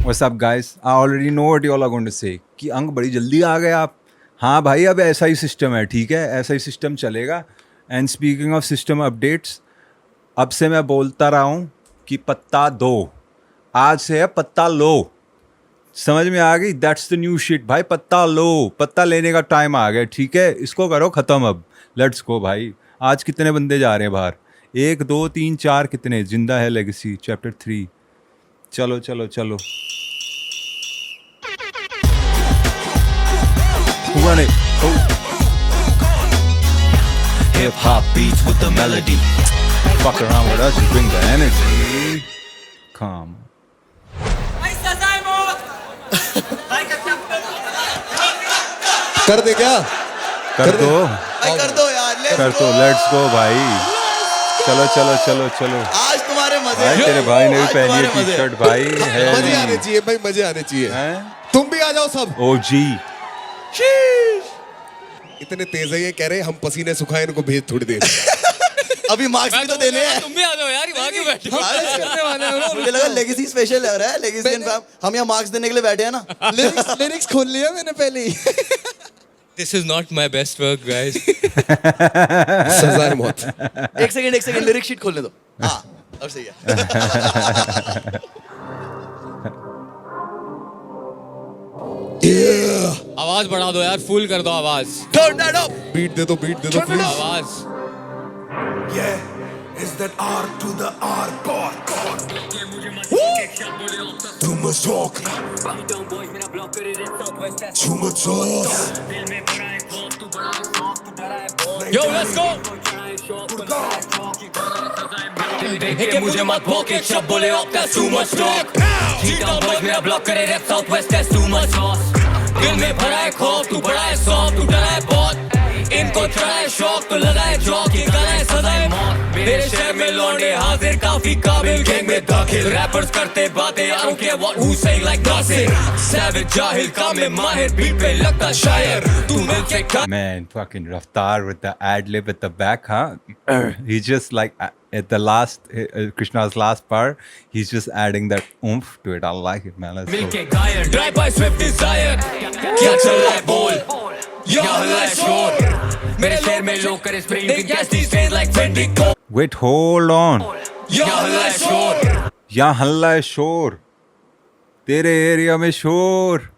What's up guys? I already know what you all are going to say कि अंक बड़ी जल्दी आ गए आप. हाँ भाई, अब ऐसा ही सिस्टम है, ठीक है, ऐसा ही सिस्टम चलेगा. And speaking of system updates, अब से मैं बोलता रहा हूँ कि पत्ता दो, आज से है पत्ता लो. समझ में आ गई? दैट्स द न्यू शिट भाई. पत्ता लो, पत्ता लेने का टाइम आ गया, ठीक है, इसको करो ख़त्म. अब लेट्स गो भाई. आज कितने बंदे जा रहे हैं बाहर? 1 2 3 4, कितने जिंदा है लेगेसी चैप्टर 3. चलो चलो चलो. Run it. Oh. Hip hop beats with the melody. Fuck around with us and bring the energy. Come. कर दे क्या? कर दो यार. कर दो. लेट्स गो भाई. चलो चलो चलो चलो. आज तुम्हारे मजे भाई तेरे भाई ने भी पहनी है टी शर्ट भाई. मजे आने चाहिए भाई, मजे आने चाहिए. तुम भी आ जाओ सब. ओ जी. इतने तेज है ये, कह रहे हम पसीने सुखाए इनको भेज थोड़ी देर. अभी मार्क्स भी तो देने हैं. तुम भी आ जाओ यार, वहां क्यों बैठे हो? करने वाले हैं. मुझे लगा लेगेसी स्पेशल हो रहा है. लेगेसी एंड हम यहाँ मार्क्स देने के लिए बैठे हैं ना. लिरिक्स खोल लिया मैंने पहले ही. This is not my best work, guys. सजा है मौत. एक सेकंड लिरिक शीट खोलने दो. हाँ, अब सही है. आवाज बढ़ा दो यार, फुल कर दो आवाज. Turn that up. बीट दे दो प्लीज. आवाज. Yeah, is that R to the R God. Too much talk. Too much sauce. Yo, let's go. देख के मुझे मत भोंक, एक शब्द बोले आप, that's too much talk. जीता बॉयज मेरा ब्लॉक करे rap south west, that's too much sauce. दिल में भरा है खौफ, तू बड़ा है सॉफ्ट, तू डरा है बहुत. इनको चढ़ा है शौक तो लगा है चौक, ये गाना है सदा है मौत. मेरे शहर में लौंडे हाजिर, काफी काबिल, गैंग में दाखिल. रैपर्स करते बातें, I don't care what who's saying like Nasir. Savage जाहिल, काम में माहिर, बीट पे लगता शायर. तू मिल से खा. Man, fucking Raftar with the ad lib at the back, huh? He's just like at the last Krishna's last part, he's just adding that oomph to it. I like it, man. Let's mill go. के गायर, drive by swift desire. क्या चल रहा है बोल, यहाँ हल्ला है शोर. मेरे शहर में लोग करे spring, they gas these days like Fendi Coat. Wait, hold on. यहाँ हल्ला है शोर. यहाँ हल्ला है शोर, तेरे एरिया में शोर.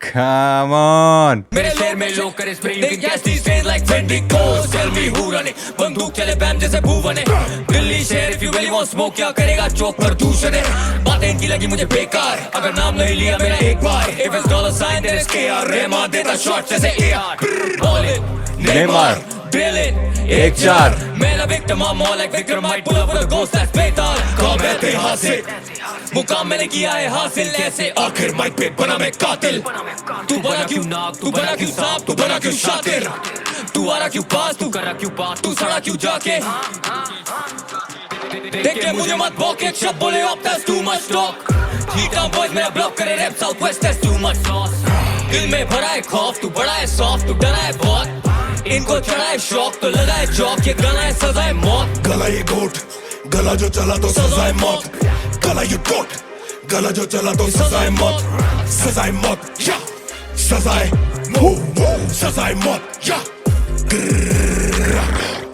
Come on. मेरे शहर में लोग करे spring, they gas these days like Fendi Coat. Tell me who running, बंदूक चले बैम जैसे भूवने. दिल्ली शहर if you really want smoke, क्या करेगा चौक पर दूसरे ने. बातें इनकी लगी मुझे बेकार, अगर नाम नहीं लिया मेरा एक बार. If it's dollar sign then it's KR. Rahman देता शॉट जैसे AR. Ball it, Neymar, drill it, 1-4. मैं victim, I'm more like Vikram. Might pull up with a ghost that's बेताल. कौन बैठे हासिल, मुकाम मैंने किया है हासिल. ऐसे आखिर माइक पे बना मैं कातिल. तू बना क्यों नाक, तू बना क्यों सांप, तू बना क्यों शातिर. तू आ रहा क्यों पास, तू करा क्यों पास, तू सड़ा क्यों जाके. देख के मुझे मत भौंक, एक शब्द बोले आप, that's too much talk. जीता बॉयज मेरा ब्लॉक करे rap south west, that's too much sauce. दिल में भरा है खौफ, तू बड़ा है सॉफ्ट, तू डरा है बहुत. इनको चढ़ा है शौक तो लगा है चौक, ये गाना है सजा है मौत. गला ये गोट, गला जो चला तो सजा है मौत. गला ये गोट, गला जो चला तो सजा है मौत. सजा है मौत, या सजा है सजा है मौत, या.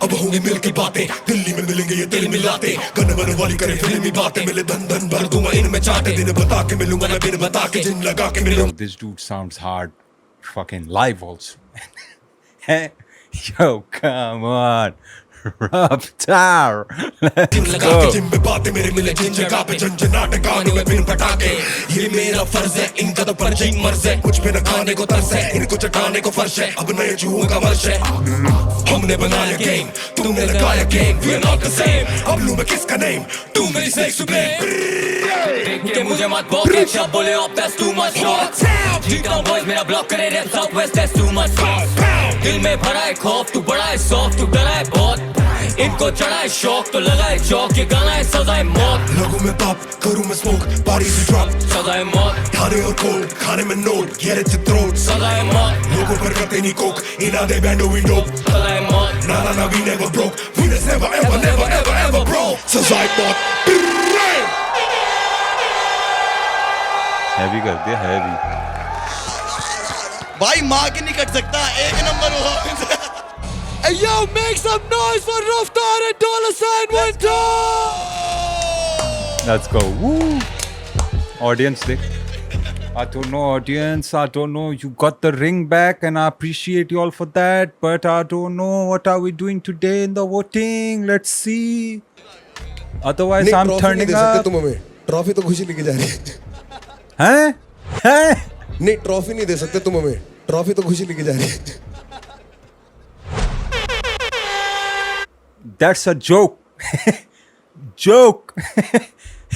अब होंगी मिल की बातें, दिल्ली में मिलेंगे ये दिल मिलाते. गन बन वाली करे फिल्मी बातें, मिले धन धन भर दूंगा इनमें चाटे. दिन बता के मिलूंगा मैं बिन बता के, जिन लगा के मिलूंगा. This dude sounds hard fucking live also. Yo, come on. Raftar. Let's लगा के go. जिम में बातें मेरे मिले जिन जगह पे झंझनाटे गाने में बिन पटाके. ये मेरा फर्ज है, इनका तो पर्ची मर्ज है. कुछ पे न खाने को तरस है, इनको चटाने को फर्श है. अब नए चूहों का वर्ष है. हमने बनाया गेम, तुमने लगाया game. We are not the same. अब लूं मैं किसका नेम, तू मेरी snakes to blame. देख के मुझे मत भौंक, एक शब्द बोले आप, that's too much talk. जीता बॉयज मेरा ब्लॉक करे rap south west, that's too much sauce. दिल में भरा है खौफ, तू बड़ा है सॉफ्ट, तू डरा है बहुत. इनको चढ़ा है शौक तो लगा है चौक, ये गाना है सजा है मौत. लगूं मैं पॉप, करूं मैं स्मोक, बॉडी से ड्रॉप. सजा है मौत, खाने और कोल्ड, खाने में note, get it to throat. सजा है मौत, लोगों पर करते नहीं कोक, इना दे बैंडो we dope. सजा है मौत. ना we never broke, we just never ever broke. सजा है मौत. हैवी कर दिया हैवी. भाई माँ की नहीं कट सकता, एक नंबर हुआ. Hey yo, make some noise for Raftar and $sign Winter! Let's go. Woo. Audience, देख. I don't know, audience. I don't know. You got the ring back, and I appreciate you all for that. But I don't know what are we doing today in the voting. Let's see. Otherwise, I'm turning up. तुम हमें trophy तो खुशी लेके जा रही है. हैं? हैं? नहीं ट्रॉफी नहीं दे सकते तुम हमें, ट्रॉफी तो खुशी लेके जा रही है. That's a joke. Joke.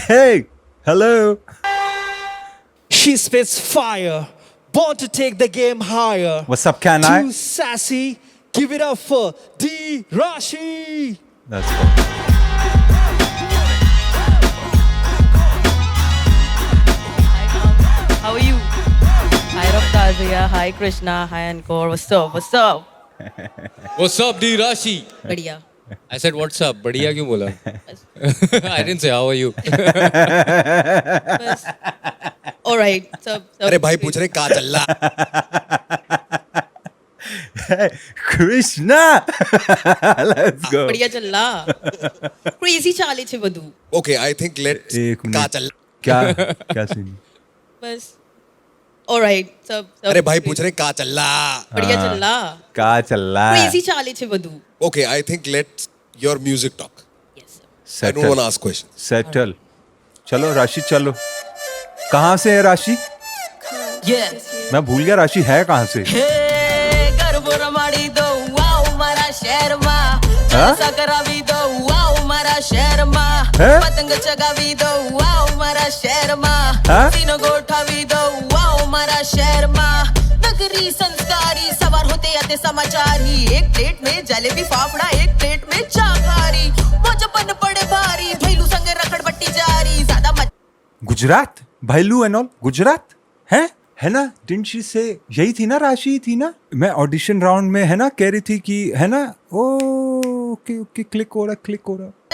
Hey, hello. She spits fire, born to take the game higher. What's up, can I? Too sassy, give it up for D. Rashi. Let's go. How are you? Hi Raftar Bhaiya, hi Krishna, hi Encore. What's up? What's up? What's up, D. Rashi? बढ़िया. I said, what's up? बढ़िया क्यों बोला? I didn't say, how are you? बस. All right. सब. अरे भाई पूछ रहे कहाँ चल रहा. Krishna. Let's go. बढ़िया चल रहा. Crazy चाले छे बधु. Okay, I think let's एक कहाँ मिनट. चल. क्या सीन? बस. All right. सब. अरे भाई पूछ रहे कहाँ चल रहा. बढ़िया चल रहा. क्या चल रहा है? Crazy चाले छे बधु. Okay, I think let's your music talk. Yes. Sir. I don't want to ask questions. Settle. चलो राशि चलो. कहाँ से है राशि? Yes. मैं भूल गया राशि है कहाँ से? Hey, गरबो रमाड़ी दो, wow मारा शहर माँ. हाँ? जलसा करावी दो, wow मारा शहर माँ. हैं? पतंग चगावी दो, wow मारा शहर माँ. हाँ? तीनों गोठावी दो, wow मारा शहर माँ. नगरी संस्कारी सवार होते आते समाचारी. एक प्लेट में जलेबी फाफड़ा, एक प्लेट में चाखारी. मोजपन पड़े भारी, भैलू संगे रखड़ बट्टी जारी. ज्यादा मत गुजरात भाईलू एंड ऑल गुजरात है ना. डिडंट शी से यही थी ना राशि थी ना. मैं ऑडिशन राउंड में है ना कह रही थी कि है ना. ओके ओके क्लिक हो रहा.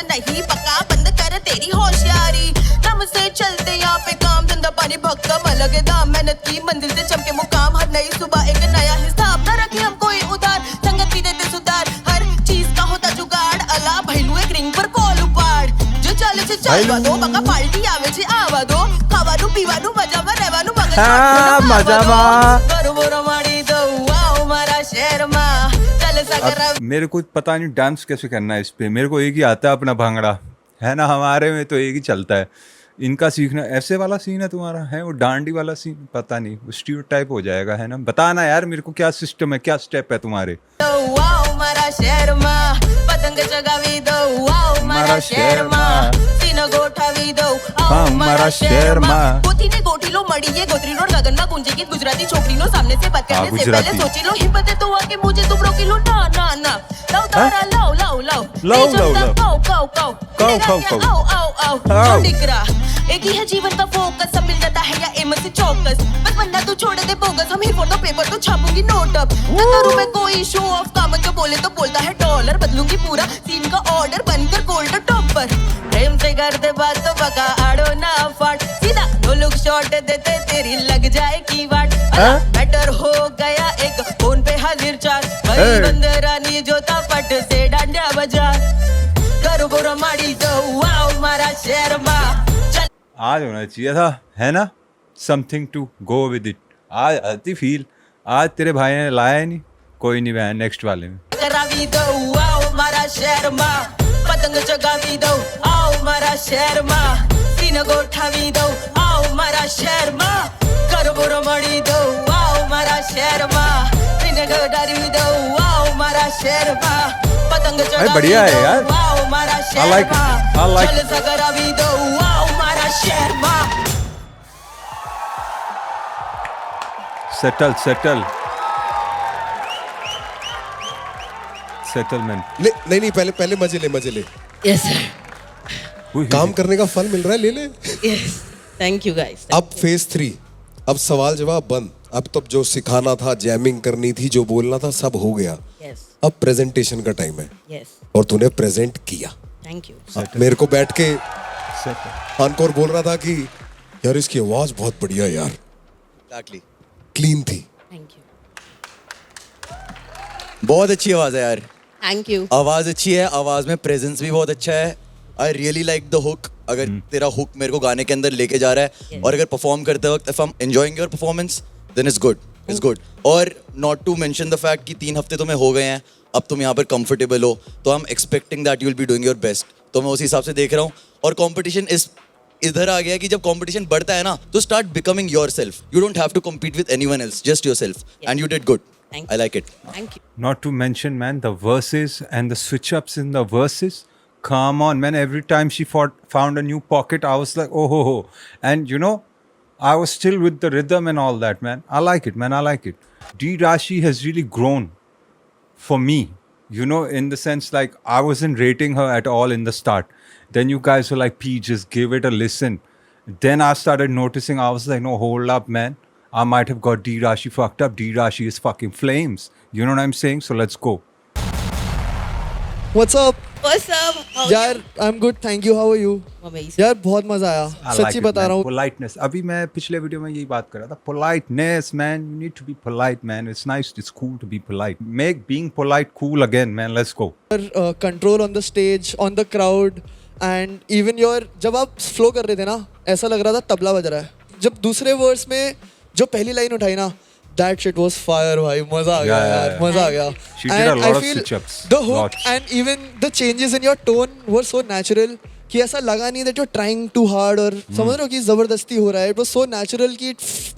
नहीं पक्का बंद कर तेरी होशियारी. दम से चलते यहाँ पे काम धंधा पानी भक्कम अलग दाम. मेहनत की मंजिल से चमके मुकाम. हर नई सुबह एक नया हिसाब. न रखे हम कोई उधार, संगत भी देते सुधार. हर चीज का होता जुगाड़. अला भैलू एक रिंग पर कॉल उपाड़. जो चले से चलवा दो, बका पार्टी आवे छे आवा दो. खावानु पीवानु मजाમાં રહેવાનું મગજ મજામાં. ગરબો રમાડી દો, વાવ મારા શહેરમાં. ચલ સગરા. अब मेरे को पता नहीं डांस कैसे करना है इस पे. मेरे को एक ही आता है अपना भांगड़ा है ना. हमारे में तो एक ही चलता है. इनका सीखना ऐसे वाला सीन है तुम्हारा है वो डांडी वाला सीन. पता नहीं वो स्टीरियोटाइप हो जाएगा है ना. बताना यार मेरे को क्या सिस्टम है क्या स्टेप है तुम्हारे. વાવ મારા શહેરમાં પતંગ ચગાવી દો. વાવ મારા શહેરમાં સીનો ગોઠાવી દો. વાવ મારા શહેરમાં. ગોતીને ગોઠીલો મળી એ ગોત્રી રોડ ગગનમાં ગુંજે ગીત ગુજરાતી છોકરીનો સામને से बात करने से गुजराती. पहले सोची लो हिम्मत है तो आके मुझे तुम रोकी लो. ना ना ना लाओ तारा लाओ लाओ लाओ लाओ, लाओ, लाओ. काओ काओ काओ काओ, काओ, काओ. आओ आओ आओ आओ. दिकरा. एक ही है जीवन का फोकस. सब मिल जाता है या एम से चौकस. बस वरना तू छोड़ दे बोगस. हम ही फोर द पेपर तो छापूंगी नोट अब. न करूं मैं कोई शो ऑफ. काम जो बोले तो बोलता है डॉलर. बदलूंगी पूरा सीन का ऑर्डर. बनकर गोल्ड टॉपर. प्रेम से कर दे बात तो बका आड़ो ना फाट. सीधा नो लुक शॉट देते तेरी लग जाए की वाट. मैटर हो गया एक फोन पे हाजिर चार. भाई बंदरानी जोता पट से डांडिया बजा. गरबो रमाड़ी दो, वाव मारा शहर माँ. चल आज होना चाहिए था है ना. Something to go with it. आज आती फील. आज तेरे भाई ने लाया ही नहीं. कोई नहीं बहन नेक्स्ट वाले में. करावी दो, आओ मारा शहर माँ. पतंग चगावी दो, आओ मारा शहर माँ. सीन गोठावी दो, आओ मारा शहर माँ. गरबो रमाड़ी दो, आओ मारा शहर माँ. सीन गोठावी दो, आओ मारा शहर माँ. पतंग चगावी बढ़िया है दो, यार. आओ मारा I शहर like it. माँ. I like चल सगरावी दो, आओ मारा शहर माँ. Settle settlement. नहीं पहले मजे ले. Yes sir. काम करने का फल मिल रहा है ले. Yes thank you guys. अब फेज 3. अब सवाल जवाब बंद. अब तो जो सिखाना था जैमिंग करनी थी जो बोलना था सब हो गया. यस अब प्रेजेंटेशन का टाइम है यस और तूने प्रेजेंट किया. Thank you. अब मेरे को बैठ के अनकोर बोल रहा था कि यार इसकी आवाज बहुत बढ़िया यार, Exactly. क्लीन थी. थैंक यू बहुत अच्छी आवाज है यार. थैंक यू आवाज अच्छी है, आवाज में प्रेजेंस भी बहुत अच्छा है. I really like the hook. अगर तेरा हुक मेरे को गाने के अंदर लेके जा रहा है और अगर परफॉर्म करते वक्त if I am enjoying your performance then it's good, it's good. और not to mention the fact कि 3 हफ्ते तुम्हें हो गए हैं, अब तुम यहाँ पर कंफर्टेबल हो, तो I am expecting that you will be doing your best. तो मैं उसी हिसाब से देख रहा हूँ. और कंपटीशन इधर आ गया कि जब कंपटीशन बढ़ता है ना तो start becoming yourself. You don't have to compete with anyone else, just yourself. And you did good. Thank I like it. Thank you Not to mention, man, the verses and the switch ups in the verses. Come on, man. Every time she found a new pocket, I was like, oh, ho, ho. And you know, I was still with the rhythm and all that, man. I like it, man. I like it. D Rashi has really grown for me, you know, in the sense like I wasn't rating her at all in the start. Then you guys were like, P, just give it a listen. Then I started noticing, I was like, no, hold up, man. I might have got D Rashi fucked up. D Rashi is fucking flames. You know what I'm saying? So let's go. What's up? What's up यार I am good, thank you. How are you? Amazing यार बहुत मजा आया, I like सच्ची it, बता man. रहा हूँ. Politeness. अभी मैं पिछले वीडियो में यही बात कर रहा था. Politeness, man. You need to be polite, man. It's nice. It's cool to be polite. Make being polite cool again, man. Let's go. Control on the stage, on the crowd and even your. जब आप flow कर रहे थे ना, ऐसा लग रहा था तबला बज रहा है. जब दूसरे वर्स में जो पहली लाइन उठाई ना, that shit was fire भाई. मजा आ गया यार, मजा आ गया. She did a And lot I of feel switch-ups. the hook Lots. and even the changes in your tone were so natural कि ऐसा लगा नहीं that you're trying too hard और समझ रहे हो कि जबरदस्ती हो रहा है. It was so natural कि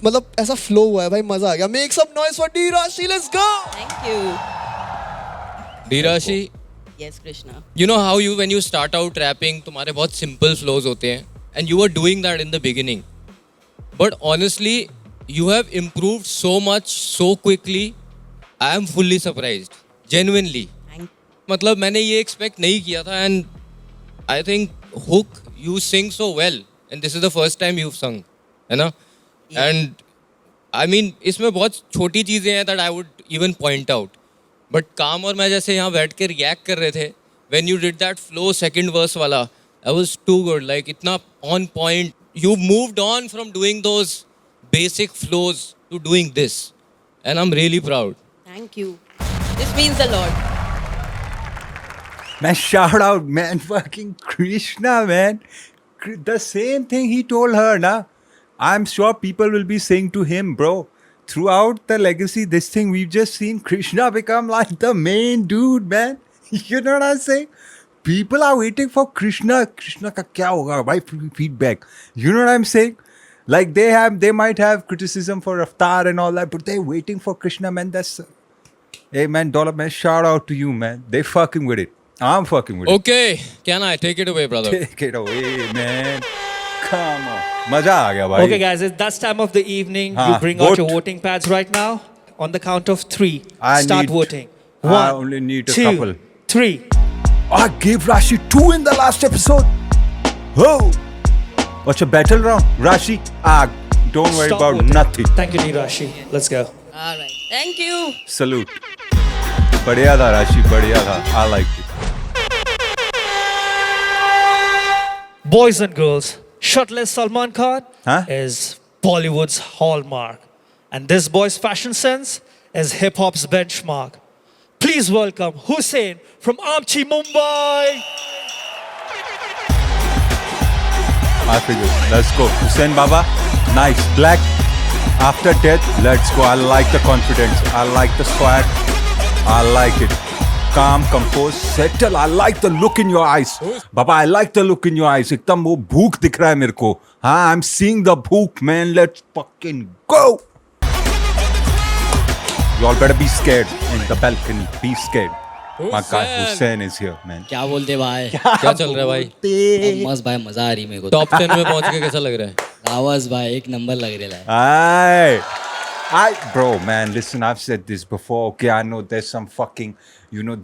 मतलब ऐसा flow हुआ है भाई, मजा आ गया. Make some noise for D Rashi, let's go. Thank you Dirashi, yes Krishna you know how you when you start out rapping तुम्हारे बहुत simple flows होते हैं and you were doing that in the beginning, but honestly you have improved so much so quickly. I am fully surprised, genuinely. Thank मतलब मैंने ये expect नहीं किया था and I think hook you sing so well and this is the first time you've sung, है ना? And I mean इसमें बहुत छोटी चीज़ें हैं that I would even point out. But काम और मैं जैसे यहाँ बैठ के react कर रहे थे when you did that flow second verse वाला, that was too good. Like इतना on point. You moved on from doing those basic flows to doing this, and I'm really proud. Thank you this means a lot Man, shout out, man. Fucking Krishna, man. The same thing he told her, na. I'm sure people will be saying to him, bro. Throughout the legacy, this thing we've just seen Krishna become like the main dude, man. You know what I'm saying? People are waiting for Krishna. Krishna ka kya hoga? Why feedback? You know what I'm saying? Like they might have criticism for Avatar and all that, but they're waiting for Krishna, man. That's, hey man, Dollar man, shout out to you, man. They fucking with it. I'm fucking with Okay, can I take it away, brother? it. Take it away, man. Come on. मजा आ गया भाई. Okay, guys, it's that time of the evening. हाँ, You bring out vote. your voting pads right now. On the count of 3, I start need- voting. I 1, only need a 2, couple. 3. I gave Rashi 2 in the last episode. Oh. What's a battle round? Rashi, don't worry Stop about voting. nothing. Thank you, Nirashi. Let's go. Alright thank you Salute. बढ़िया था Rashi, बढ़िया था. I liked it. Boys and girls, shirtless Salman Khan Huh? is Bollywood's hallmark. And this boy's fashion sense is hip hop's benchmark. Please welcome Hussein from Amchi, Mumbai. I figured. Let's go. Hussein Baba, nice. Black. After death, let's go. I like the confidence. I like the swag. I like it. Calm, composed, settle. I like the look in your eyes. Baba, I like the look in your eyes. एकदम वो भूख दिख रहा है मेरे को. हाँ, I'm seeing the भूख, man. Let's fucking go. You all better be scared in the balcony. Be scared. My guy Hussein is here, man. क्या बोलते भाई? क्या चल रहा है भाई? मस्त भाई, मजा आ रही मेरे को. टॉप 10 में पहुंच के कैसा लग रहा है? आवाज भाई एक नंबर लग रहा है. Bro, man, listen, I've said this before. Okay, I know there's some fucking,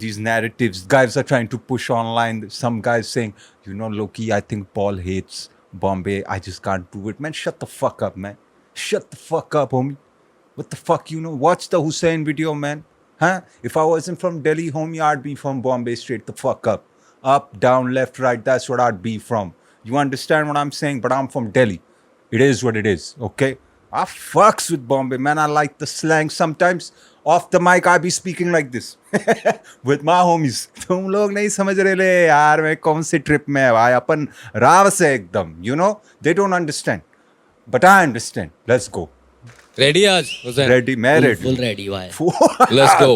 these narratives guys are trying to push online. Some guys saying, Loki, I think Paul hates Bombay. I just can't do it. Man, shut the fuck up, man. Shut the fuck up, homie. What the fuck, Watch the Hussein video, man. Huh? If I wasn't from Delhi, homie, I'd be from Bombay straight the fuck up. Up, down, left, right, that's what I'd be from. You understand what I'm saying? But I'm from Delhi. It is what it is, okay? I fucks with Bombay, man. I like the slang. Sometimes off the mic, I be speaking like this with my homies. तुम लोग नहीं समझ रहे ले यार मैं कौन सी trip में है भाई अपन राव से एकदम, you know? They don't understand, but I understand. Let's go. Ready आज हुसैन? Ready, मैं ready. फुल रेडी भाई. Let's go.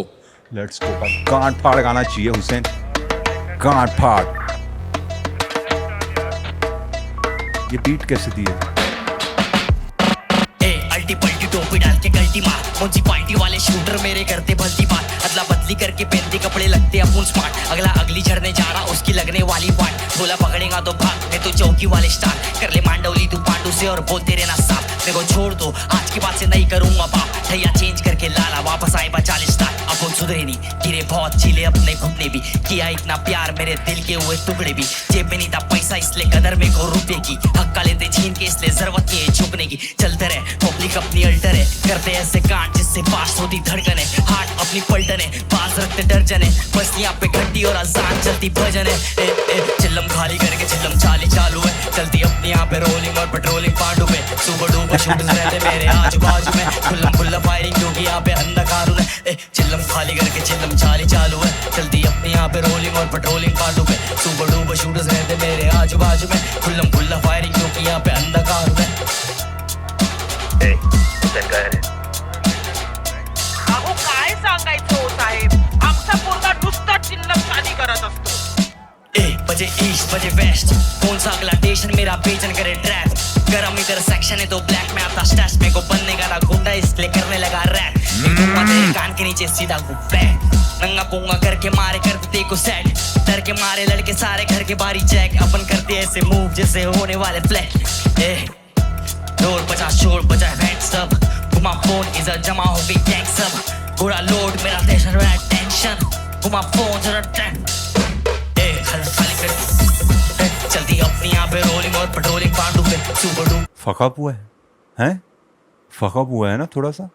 Let's go. गांठ फाड़ गाना चाहिए हुसैन. गांठ फाड़. ये बीट कैसे दी है? अल्टी पल्टी टोपी डाल के गलती मार म्युनिसिपालिटी वाले शूटर मेरे करते भलती बात अदला बदली करके पहनते कपड़े लगते अपुन स्मार्ट अगला अगली झड़ने जा रहा उसकी लगने वाली पार्ट बोला पकड़ेगा तो भाग मैं तो चौकी वाले स्टार कर ले मांडवली तू पांडू से और बोलते रहना साफ मेरे को छोड़ दो आज के बाद से नहीं करूंगा बाप भैया चेंज करके लाला वापस आए 40 स्टार अब वो सुधरे नहीं गिरे बहुत चिले अपने घुटने भी किया इतना प्यार मेरे दिल के हुए टुकड़े भी जेब में नहीं था पैसा इसलिए कदर में को रुपए की हक्का लेते छीन के इसलिए जरूरत नहीं है झुकने की चलते रहे पब्लिक अपनी अल्टर है करते ऐसे कांड जिससे पास होती धड़कन है हार्ट अपनी पलटन है बाज रखते दर्जन है बस यहाँ पे घंटी और अजान चलती भजन है चिल्लम खाली करके चिल्लम चाली चालू है चलती अपनी यहाँ पे रोलिंग और पेट्रोलिंग पांडू पे सुबह डूबा शूट रहते मेरे आजू बाजू में खुल्ला फायरिंग क्योंकि यहाँ पे अंधकार है चिल्लम खाली करके चिल्लम चाली चालू है चलती अपनी यहाँ पे रोलिंग और पेट्रोलिंग पांडू पे सुबह डूबा शूट रहते मेरे आजू बाजू में खुल्ला फायरिंग क्योंकि यहाँ पे अंधकार है. अहो काय सांगायचं हो साहेब आमचा पोरगा नुसता चिल्लम चाली करत असतो. 1 बजे ईस्ट बजे वेस्ट कौन सा अगला स्टेशन मेरा बेचन करे ट्रैप गरम इधर सेक्शन है तो ब्लैक में आता स्टैश में को बनने का ना गुंडा इसलिए करने लगा रैप तेरे कान के नीचे सीधा गुप्पे नंगा पोंगा करके मारे करते ते को सेट डर के मारे लड़के सारे घर के बारी चेक अपन करते ऐसे मूव जैसे होने वाले फ्लैट रोड बजा शोर बजा हैंड सब घुमा फोन इधर जमा हो गई गैंग सब पूरा लोड मेरा टेंशन मेरा टेंशन घुमा फोन जरा टैंक चलती अपनी यहाँ पे रोलिंग और पेट्रोलिंग पांडू पे सुपर डू फकअप हुआ है हैं? फकअप हुआ है ना थोड़ा सा.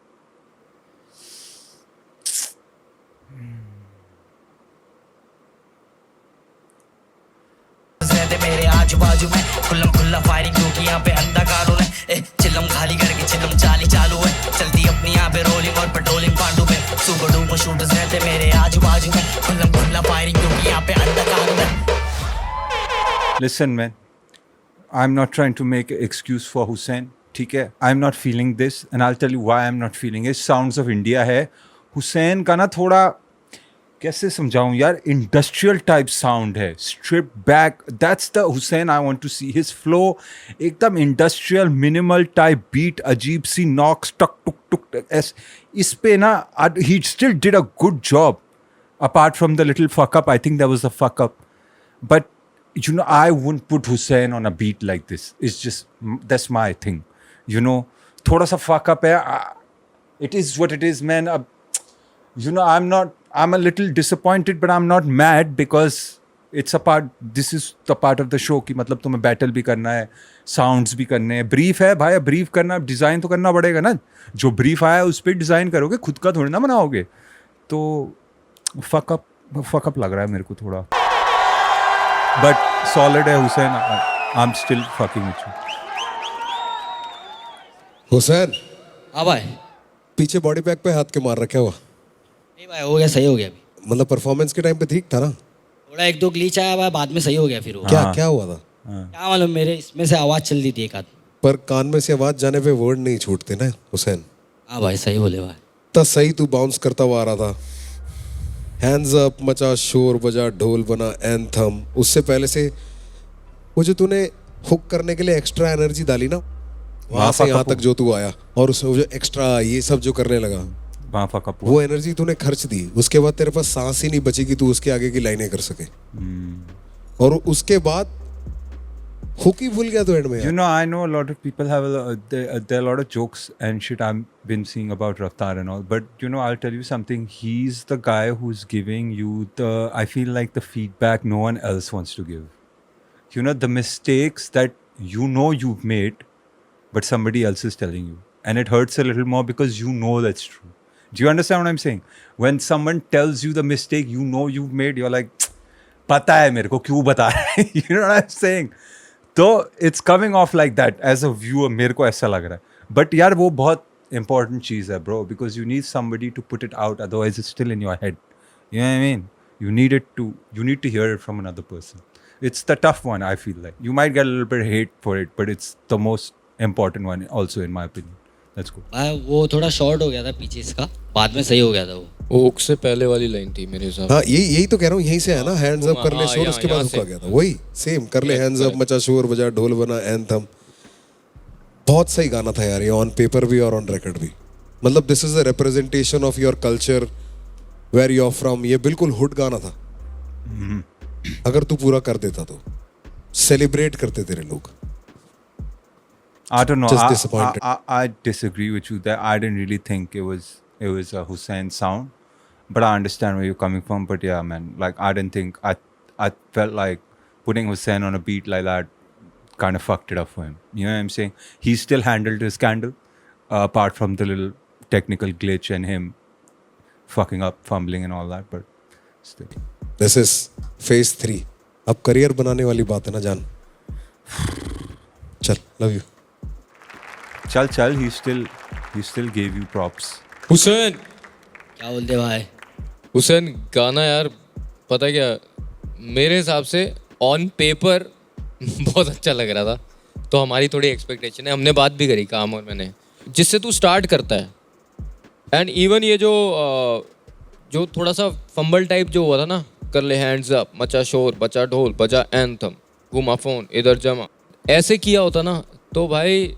रहते मेरे आजू बाजू में खुल्ला फायरिंग क्योंकि यहाँ पे अंधकार है चिल्लम खाली करके चिल्लम चाली चालू है चलती अपनी यहाँ पे रोलिंग और पेट्रोलिंग पांडू पे सुपर डूपर शूटर्स रहते मेरे आजू बाजू में खुल्ला फायरिंग क्योंकि यहाँ पे अंधकार है. Listen, man, I'm not trying to make an excuse for Hussain. ठीक है, I'm not feeling this, and I'll tell you why I'm not feeling it. Sounds of India है. हुसैन का ना थोड़ा कैसे समझाऊं यार, इंडस्ट्रियल टाइप साउंड है. Strip back, that's the Hussain I want to see. His flow एकदम इंडस्ट्रियल मिनिमल टाइप बीट, अजीब सी नॉक्स टक टुक टुक एस. इस पे ना he still did a good job. Apart from the little fuck up, I think that was a fuck up. But you know, I wouldn't put Hussain on a beat like this. It's just, that's my thing. You know, thoda sa fuck up hai. It is what it is, man. You know, I'm a little disappointed, but I'm not mad because it's a part, this is the part of the show कि मतलब तुम्हें battle भी करना है, sounds भी करने हैं, brief है भाई, brief करना, design तो करना पड़ेगा ना. जो brief आया है उस पर design करोगे, खुद का थोड़ी ना बनाओगे. तो fuck up लग रहा है मेरे को थोड़ा. But solid है Hussain. I'm still fucking with you. Hussain, हाँ भाई. पीछे बॉडी बैग पे हाथ के मार रखे हुआ. नहीं भाई, हो गया, सही हो गया अभी. मतलब परफॉर्मेंस के टाइम पे ठीक था ना? थोड़ा 1-2 ग्लिच आया भाई, बाद में सही हो गया फिर वो. क्या हुआ था? क्या मालूम, मेरे इसमें से आवाज़ चल रही थी एक आध. पर कान में से आवाज जाने पे वर्ड नहीं छूटते ना हुसैन. हाँ भाई, सही बोले भाई. तो सही तू बाउंस करता हुआ आ रहा था. हैंड्स अप मचा, शोर बजा, ढोल बना, एंथम. उससे पहले से वो जो तूने हुक करने के लिए एक्स्ट्रा एनर्जी डाली ना, वहां से यहाँ तक जो तू आया, और उसमें वो जो एक्स्ट्रा ये सब जो करने लगा, वो एनर्जी तूने खर्च दी. उसके बाद तेरे पास सांस ही नहीं बची कि तू उसके आगे की लाइनें कर सके. और उसके बाद हुक ही भूल गया तो एंड में. You know, I know a lot of people have there are a lot of jokes and shit I've been seeing about Raftaar and all, but you know, I'll tell you something. He's the guy who's giving you I feel like the feedback no one else wants to give. You know, the mistakes that you know you've made, but somebody else is telling you, and it hurts a little more because you know that's true. Do you understand what I'm saying? When someone tells you the mistake you know you've made, you're like, पता है मेरे को क्यों बता रहा है. You know what I'm saying? तो it's coming off like that as a viewer, मेरे को ऐसा लग रहा है. बट यार वो बहुत इंपॉर्टेंट चीज़ है bro, because you need somebody to put it out, otherwise it's still in your head. You know what I mean? You need to hear it from another person. It's the tough one, I feel like. You might get a little bit hate for it, but it's the most important one also, in my opinion. That's cool. भाई वो थोड़ा short हो गया था पीछे इसका, बाद में सही हो गया था वो. हुक से पहले वाली लाइन थी मेरे हिसाब से. हाँ यही तो कह रहा हूँ, यहीं से है ना, हैंड्स अप कर ले शोर, उसके बाद हुक आ गया था. वही सेम कर ले हैंड्स अप, मचा शोर, बजा ढोल, बना एंथम. बहुत सही गाना था यार ये, ऑन पेपर भी और ऑन रिकॉर्ड भी. मतलब this is a representation of your culture, where you are from. ये बिल्कुल हुड गाना था. अगर तू पूरा कर देता तो सेलिब्रेट करते तेरे लोग. I don't know. Just disappointed. I disagree with you there. I didn't really think it was a Hussain sound, but I understand where you're coming from. But yeah, man, like I didn't think I felt like putting Hussain on a beat like that kind of fucked it up for him. You know what I'm saying? He still handled his scandal, apart from the little technical glitch and him fucking up, fumbling and all that. But still. This is phase 3. अब career बनाने वाली बात है ना जान. चल, love you. Chal, he still gave you props. Hussain, क्या बोलते भाई? हुसैन गाना यार, पता क्या, मेरे हिसाब से ऑन पेपर बहुत अच्छा लग रहा था. तो हमारी थोड़ी एक्सपेक्टेशन है, हमने बात भी करी काम और मैंने, जिससे तू स्टार्ट करता है. एंड इवन ये जो थोड़ा सा फंबल टाइप जो हुआ था ना, कर ले हैंड्स अप, मचा शोर, बचा ढोल, बजा एंथम, घुमा फोन इधर जमा, ऐसे किया होता ना तो भाई.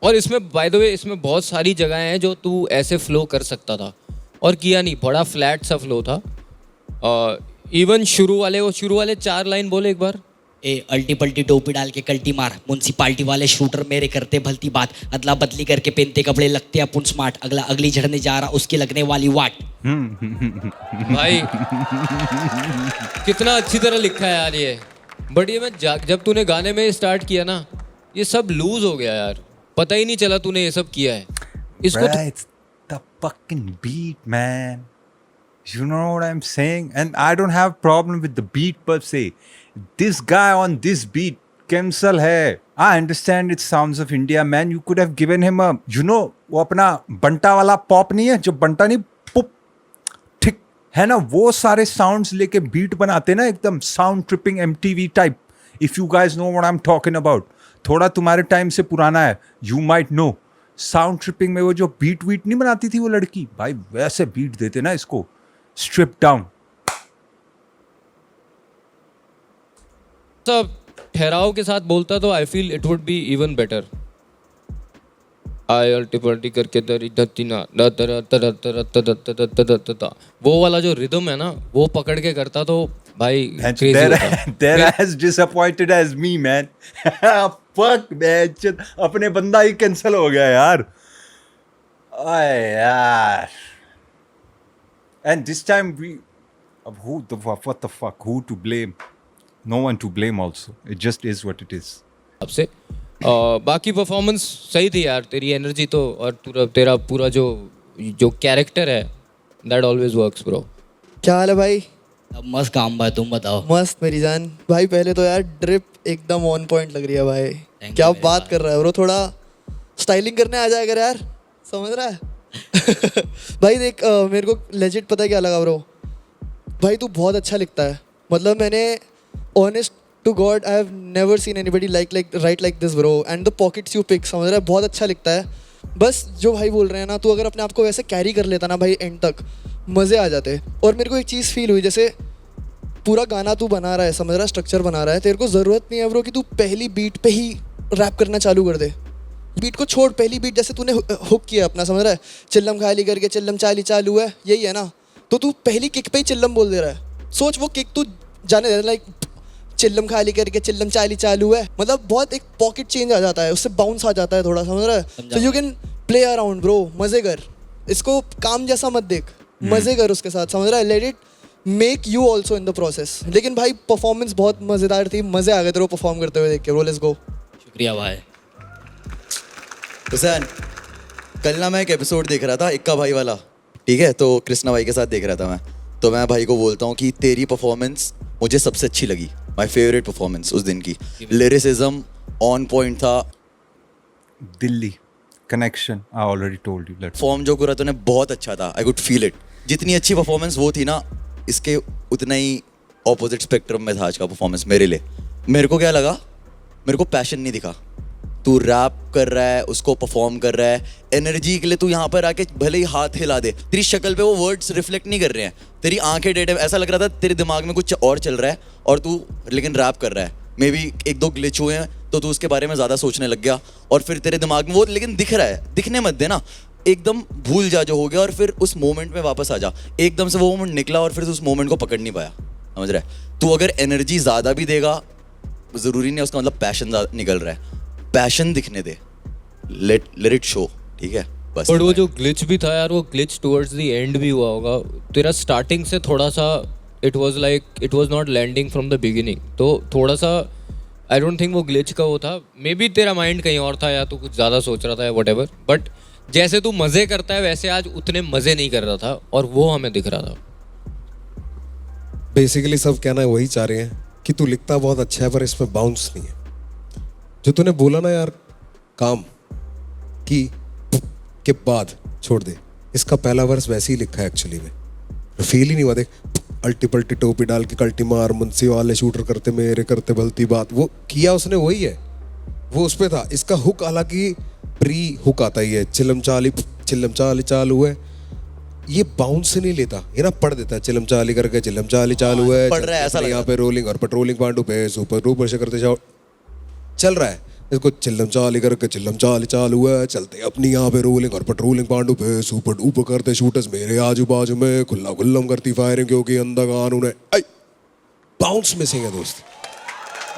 और इसमें बाय द वे इसमें बहुत सारी जगहें हैं जो तू ऐसे फ्लो कर सकता था और किया नहीं. बड़ा फ्लैट सा फ्लो था. इवन शुरू वाले 4 लाइन बोले एक बार. ए अल्टी पल्टी टोपी डाल के कल्टी मार, म्युनिसिपालिटी वाले शूटर मेरे करते भलती बात, अदला बदली करके पहनते कपड़े, लगते अपन स्मार्ट, अगला अगली झड़ने जा रहा उसकी लगने वाली वाट. भाई कितना अच्छी तरह लिखा है यार ये. बट ये मैं जब तूने गाने में स्टार्ट किया ना, ये सब लूज हो गया यार. पता ही नहीं चला तूने ये सब किया है. इसको Bruh, it's the fucking beat, man. You know what I'm saying? And I don't have problem with the beat per se. This guy on this beat, Kemsal hai. I understand it sounds of India, man. You could have given him a, you know, वो अपना बंटा वाला pop नहीं है, जो बंटा नहीं, पुप, ठीक है ना, वो सारे साउंड्स लेके बीट बनाते ना, एकदम sound tripping MTV type. If you guys know what I'm talking about. थोड़ा तुम्हारे टाइम से पुराना है, you might know. Sound tripping में वो जो बीट वीट नहीं बनाती थी वो लड़की, भाई वैसे बीट देते ना इसको, स्ट्रिप डाउन. सब ठहराव के साथ बोलता तो I feel it would be even better. I अल्टीपल्टी करके वो वाला जो रिदम है ना, वो पकड़ के करता तो भाई They're as disappointed as me, man. Fuck man, अपने बंदा ही कैंसिल हो गया यार. अरे यार. And this time what the fuck, who to blame? No one to blame also. It just is what it is. आपसे बाकी परफॉर्मेंस सही थी यार. तेरी एनर्जी तो और तेरा पूरा जो कैरेक्टर है, दैट ऑलवेज वर्क्स ब्रो. क्या हाल है भाई? अब मस्त काम भाई, तुम बताओ. मस्त मेरी जान. भाई पहले तो यार ड्रिप एकदम ऑन पॉइंट लग रही है भाई. क्या बात कर रहा है ब्रो, थोड़ा स्टाइलिंग करने आ जाएगा यार, समझ रहा है? भाई देख, मेरे को लेजिट पता है क्या लगा ब्रो, भाई तू बहुत अच्छा लिखता है. मतलब मैंने honest to God I have never seen anybody write like this bro. And the pockets you pick, समझ रहा है, बहुत अच्छा लिखता है. बस जो भाई बोल रहे हैं ना, तू अगर अपने आप को वैसे कैरी कर लेता ना भाई एंड तक, मज़े आ जाते. और मेरे को एक चीज़ फील हुई, जैसे पूरा गाना तू बना रहा है, समझ रहा है, स्ट्रक्चर बना रहा है, तेरे को ज़रूरत नहीं है ब्रो कि तू पहली बीट पे ही रैप करना चालू कर दे. बीट को छोड़, पहली बीट जैसे तूने हुक किया अपना, समझ रहा है, चिल्लम खाली करके चिल्लम चाली चालू है, यही है ना, तो तू पहली किक पे ही चिल्लम बोल दे रहा है. सोच वो किक तू जाने दे, लाइक चिल्लम खाली करके चिल्लम चाली चालू है, मतलब बहुत एक पॉकेट चेंज आ जाता है, उससे बाउंस आ जाता है थोड़ा, समझ रहा है. तो you can play around bro, मज़े कर, इसको काम जैसा मत देख, मज़े कर उसके साथ, समझ रहा है. Let it make you also in the process. लेकिन भाई परफॉर्मेंस बहुत मज़ेदार थी, मज़े आ गए तेरे को परफॉर्म करते हुए देख के ब्रो. Let's go. शुक्रिया भाई. हुसैन, कल ना मैं एक एपिसोड देख रहा था इक्का भाई वाला, ठीक है, तो कृष्णा भाई के साथ देख रहा था मैं. तो मैं भाई को बोलता हूँ कि तेरी परफॉर्मेंस मुझे सबसे अच्छी लगी. माय फेवरेट परफॉर्मेंस उस दिन की. लिरिसिज्म ऑन पॉइंट था. Delhi connection. I already told you. Let's. Form जो करा तूने बहुत अच्छा था. I could feel it. जितनी अच्छी परफॉर्मेंस वो थी ना, इसके उतना ही ऑपोजिट स्पेक्ट्रम में था आज का परफॉर्मेंस मेरे लिए. मेरे को क्या लगा, मेरे को पैशन नहीं दिखा. तू रैप कर रहा है, उसको परफॉर्म कर रहा है, एनर्जी के लिए तू यहाँ पर आके भले ही हाथ हिला दे, तेरी शक्ल पे वो वर्ड्स रिफ्लेक्ट नहीं कर रहे हैं. तेरी आंखें डेटे, ऐसा लग रहा था तेरे दिमाग में कुछ और चल रहा है और तू लेकिन रैप कर रहा है. मे बी एक दो ग्लिच हुए हैं तो तू उसके बारे में ज़्यादा सोचने लग गया और फिर तेरे दिमाग में वो लेकिन दिख रहा है. दिखने मत देना, एकदम भूल जा जो हो गया और फिर उस मोमेंट में वापस आ जा. एकदम से वो मोमेंट निकला और फिर उस मोमेंट को पकड़ नहीं पाया. समझ रहा है? तू अगर एनर्जी ज़्यादा भी देगा, ज़रूरी नहीं है उसका मतलब पैशन निकल रहा है. पैशन दिखने दे, लेट इट शो. ठीक है बस. बट वो जो ग्लिच भी था यार, वो ग्लिच टुवर्ड्स द एंड भी हुआ होगा. तेरा स्टार्टिंग से थोड़ा सा it was not landing from the beginning. तो थोड़ा सा आई डोंट थिंक वो ग्लिच का वो था. मे बी तेरा माइंड कहीं और था या तू कुछ ज़्यादा सोच रहा था या वट एवर. बट जैसे तू मज़े करता है वैसे आज उतने मज़े नहीं कर रहा था और वो हमें दिख रहा था. बेसिकली सब कहना वही चाह रहे हैं कि तू लिखता बहुत अच्छा है पर इसमें बाउंस नहीं है. जो तूने बोला ना यार, काम की के बाद छोड़ दे, इसका पहला वर्स वैसे ही लिखा है एक्चुअली में. फील ही नहीं हुआ. देख, अल्टी पल्टी टोपी डाल के कल्टी मार, मुंशी वाले शूटर करते मेरे करते भलती बात, वो किया उसने वही है, वो उस पे था. इसका हुक हालांकि प्री हुक आता ही है, चिलम चाली चालू है. ये बाउंस से नहीं लेता, ये ना पढ़ देता है चिलम चाली करके चिलम चाली चालू है. पढ़ रहा है ऐसा यहाँ पे रोलिंग और पेट्रोलिंग पांडू पे सुपर ऊपर से करते जाओ, चल रहा है. इसको चिल्लम चाली करके चिल्लम चाली चालू है, चलते अपनी यहाँ पे रोलिंग और पेट्रोलिंग पांडू पे सुपर डुपर करते शूटर्स मेरे आजू बाजू में खुल्ला खुल्लम करती फायरिंग क्योंकि अंदर कानून है. बाउंस मिसिंग है दोस्त.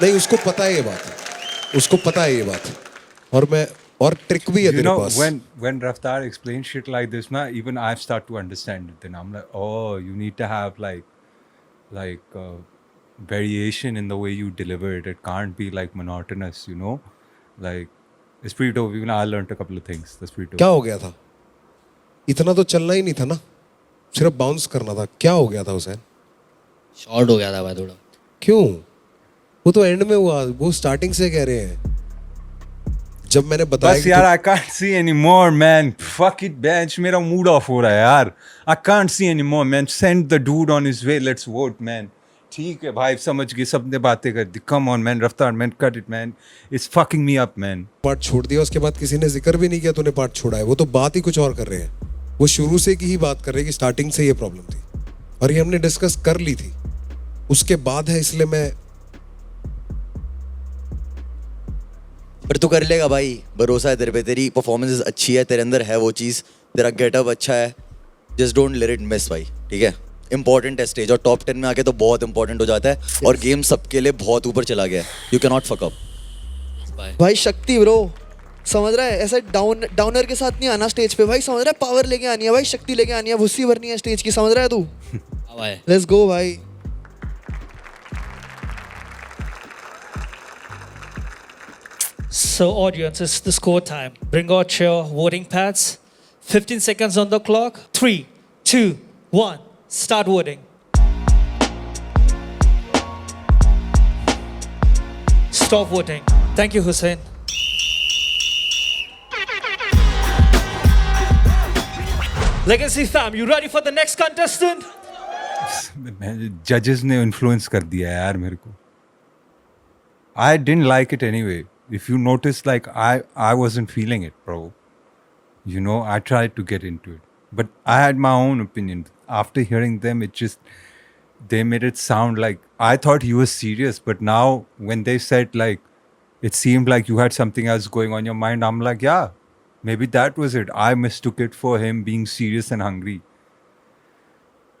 नहीं, उसको पता है ये बात, उसको पता है ये बात. और ट्रिक भी है You तेरे know, pass. when Raftar explains shit like this, na, even I start to understand it. Then I'm like, oh, you need to have like variation in the way you deliver it. It can't be like monotonous, you know. Like it's pretty dope. Even I learned a couple of things. That's pretty dope. क्या हो गया था? इतना तो चलना ही नहीं था ना, सिर्फ बाउंस करना था. क्या हो गया था उसे? शॉर्ट हो गया था भाई थोड़ा. क्यों? वो तो एंड में हुआ, वो स्टार्टिंग से कह रहे हैं. जब मैंने बताया बस यार, I can't see anymore, man. Fuck it, bench. मेरा mood off हो रहा है यार. I can't see anymore, man. Send the dude on his way. Let's vote, man. ठीक है भाई, समझ गए, सबने बातें कर दी. Come on, man. रफ्तार, man. Cut it, man. It's fucking me up, man. Part छोड़ दिया, उसके बाद किसी ने जिक्र भी नहीं किया तूने पार्ट छोड़ा है. वो तो बात ही कुछ और कर रहे हैं. वो शुरू से की ही बात कर रहे हैं कि स्टार्टिंग से ये प्रॉब्लम थी और ये हमने डिस्कस कर ली थी. उसके बाद है, इसलिए मैं. पर तू कर लेगा भाई, भरोसा है तेरे पे. तेरी परफॉर्मेंस अच्छी है, तेरे अंदर है वो चीज़, तेरा गेटअप अच्छा है. Just don't let it miss भाई. ठीक है, इंपॉर्टेंट है स्टेज और टॉप 10 में आके तो बहुत इंपॉर्टेंट हो जाता है और गेम सबके लिए बहुत ऊपर चला गया है. You can not fuck up भाई. शक्ति ब्रो, समझ रहा है? ऐसा डाउनर के साथ नहीं आना स्टेज पे भाई. समझ रहा है? पावर लेके आनी है भाई, शक्ति लेके आनी है, भुस्सी भरनी है स्टेज की. समझ रहा है तू? लेट्स गो भाई. So audience, it's the score time. Bring out your voting pads. 15 seconds on the clock. 3, 2, 1. Start voting. Stop voting. Thank you, Hussein. Legacy fam, you ready for the next contestant? Judges ने influence कर दिया यार मेरे को. I didn't like it anyway. If you notice, like I wasn't feeling it, bro. You know, I tried to get into it, but I had my own opinion. After hearing them, they made it sound like I thought he was serious, but now when they said like it seemed like you had something else going on in your mind, I'm like, yeah, maybe that was it. I mistook it for him being serious and hungry.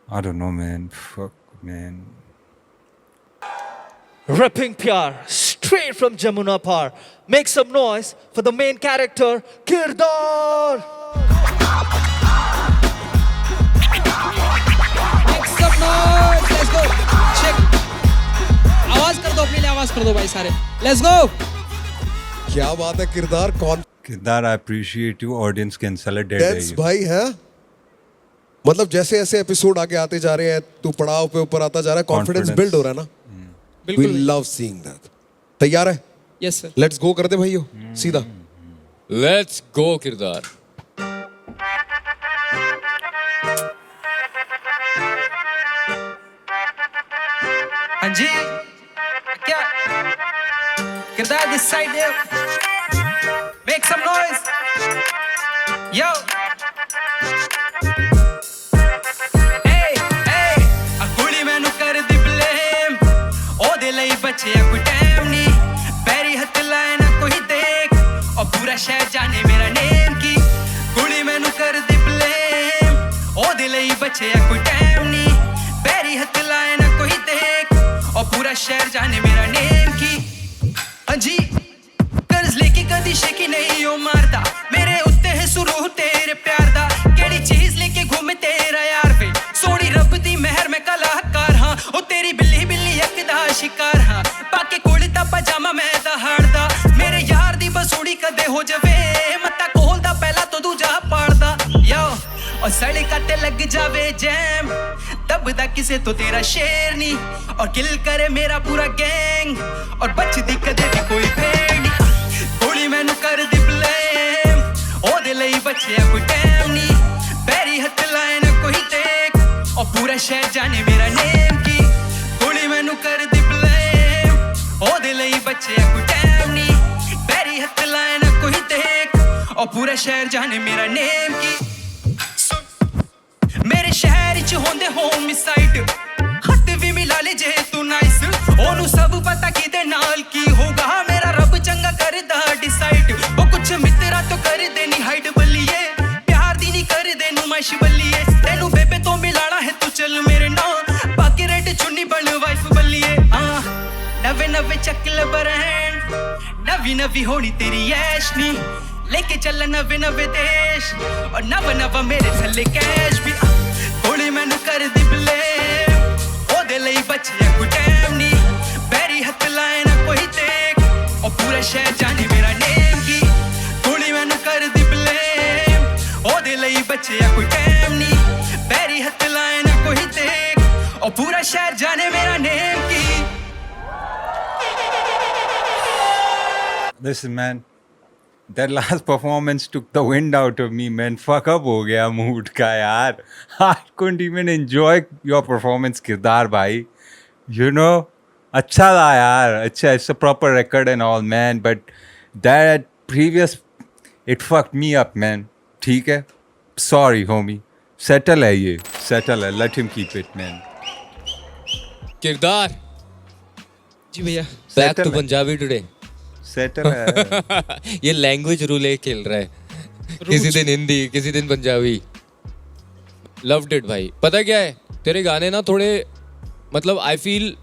I don't know, man. Fuck, man. Ripping Pyar, straight from Jamuna Par. Make some noise for the main character, Kirdar. Make some noise. Let's go. Check. आवाज कर दो, अपने लिए आवाज कर दो भाई सारे. Let's go. क्या बात है किरदार. कौन किरदार? I appreciate you. Audience can celebrate. Dense भाई है. मतलब जैसे ऐसे एपिसोड आगे आते जा रहे हैं, तू पड़ाव पे ऊपर आता जा रहा है, कॉन्फिडेंस बिल्ड हो रहा है ना. We love seeing that. तैयार है? Yes sir. लेट्स गो कर दे भाइयों सीधा. लेट्स गो किरदार. हाँ जी क्या किरदार this side make some noise यो कुड़ी मैनू कर दी ब्लेम ओदे लई बचिया कोई टाइम नहीं पैरी हथ लाए ना कोई देख और पूरा शहर जाने मेरा नेम की कुड़ी मैनू कर दी ब्लेम ओदे लई बचिया कोई टाइम नहीं पैरी हथ लाए ना कोई देख और पूरा शहर जाने मेरा नेम की अजी कर्ज लेके कदी शेकी नहीं ओ मारदा मेरे उत्ते है सुरूह तेरे प्यार दा केड़ी चीज लेके घूमे तेरा यार वे सोनी रब दी मेहर में कलाकार हां ओ तेरी बिल्ली बिल्ली एक दा शिकार हां पाके कुड़ता पजामा मैं दा हाड़दा मेरे यार दी बसूड़ी कदे हो जावे मत्ता खोलदा पहला तो दूजा पाड़दा यो और सड़े काटे लग जावे जैम दबदा किसे तो तेरा शेर नहीं और किल करे मेरा पूरा गैंग और बच दी कदे भी कोई भेड़ नहीं गोली मैनू कर दी ब्लेम ओदे लई बचिया कोई टाइम नहीं पैरी हथ लाए ना कोई देख और पूरा शहर जाने मेरा नेम की गोली मैनू कर दी ब्लेम ओदे लई बचिया कोई टाइम नहीं पैरी हथ लाए ना कोई देख और पूरा शहर जाने मेरा नेम की मेरे शहर च होंदे होमिसाइड हट भी मिला ले जे तू नाइस ओनू सब पता किदे नाल की होगा मेरा रब चंगा करदा डिसाइड वो कुछ मित्रा तो कर दे नी हाइड बल्लिए प्यार दी नी कर दे नुमाइश बल्लिए तेनू बेबे तो मिलाना है तू चल मेरे नाल बाकी रेड चुन्नी बन वाइफ बल्लिए नवे नवे चकल बरहन नवी नवी होनी तेरी ऐशनी लेके चल नवे नवे देश और नव नव मेरे थल्ले कैश भी गोली मैनू कर दी ब्लेम ओदे लई बचिया कोई टाइम नहीं पैरी हथ लाए ना कोई देख और पूरा शहर जाने मेरा नेम की गोली मैनू कर दी ब्लेम ओदे लई बचिया कोई टाइम नहीं पैरी हथ लाए ना कोई देख और पूरा शहर जाने मेरा नेम की. Listen, man, that last performance took the wind out of me, man. Fuck up हो गया mood का यार. I couldn't even enjoy your performance, किरदार भाई. You know, अच्छा था यार. अच्छा, it's a proper record and all, man. But that previous, it fucked me up, man. ठीक है? Sorry, homie. Settle है ये. Settle है. Let him keep it, man. किरदार. जी भैया. Back to Settle है. Punjabi today. Settle है. ये लैंग्वेज रूल है खेल रहा है. किसी दिन हिंदी, किसी दिन पंजाबी. लव्ड इट भाई. पता क्या है, तेरे गाने ना थोड़े मतलब आई फील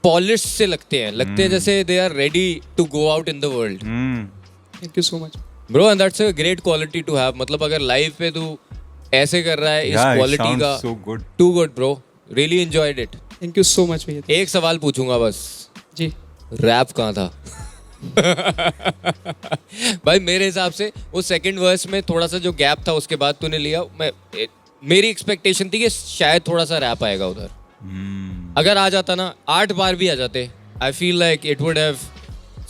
पॉलिश से लगते हैं जैसे they are ready to go out in the world. Thank you so much bro and that's a great quality to have. मतलब अगर लाइव पे तू ऐसे कर रहा है इस Yeah, it क्वालिटी sounds का, so good. Too good bro. Really enjoyed it. Thank you so much भैया. एक सवाल पूछूंगा बस. जी. रैप कहाँ था? भाई मेरे हिसाब से वो सेकंड वर्स में थोड़ा सा जो गैप था उसके बाद तूने लिया. मेरी एक्सपेक्टेशन थी कि शायद थोड़ा सा रैप आएगा उधर. अगर आ जाता ना 8 बार भी आ जाते, I feel like it would have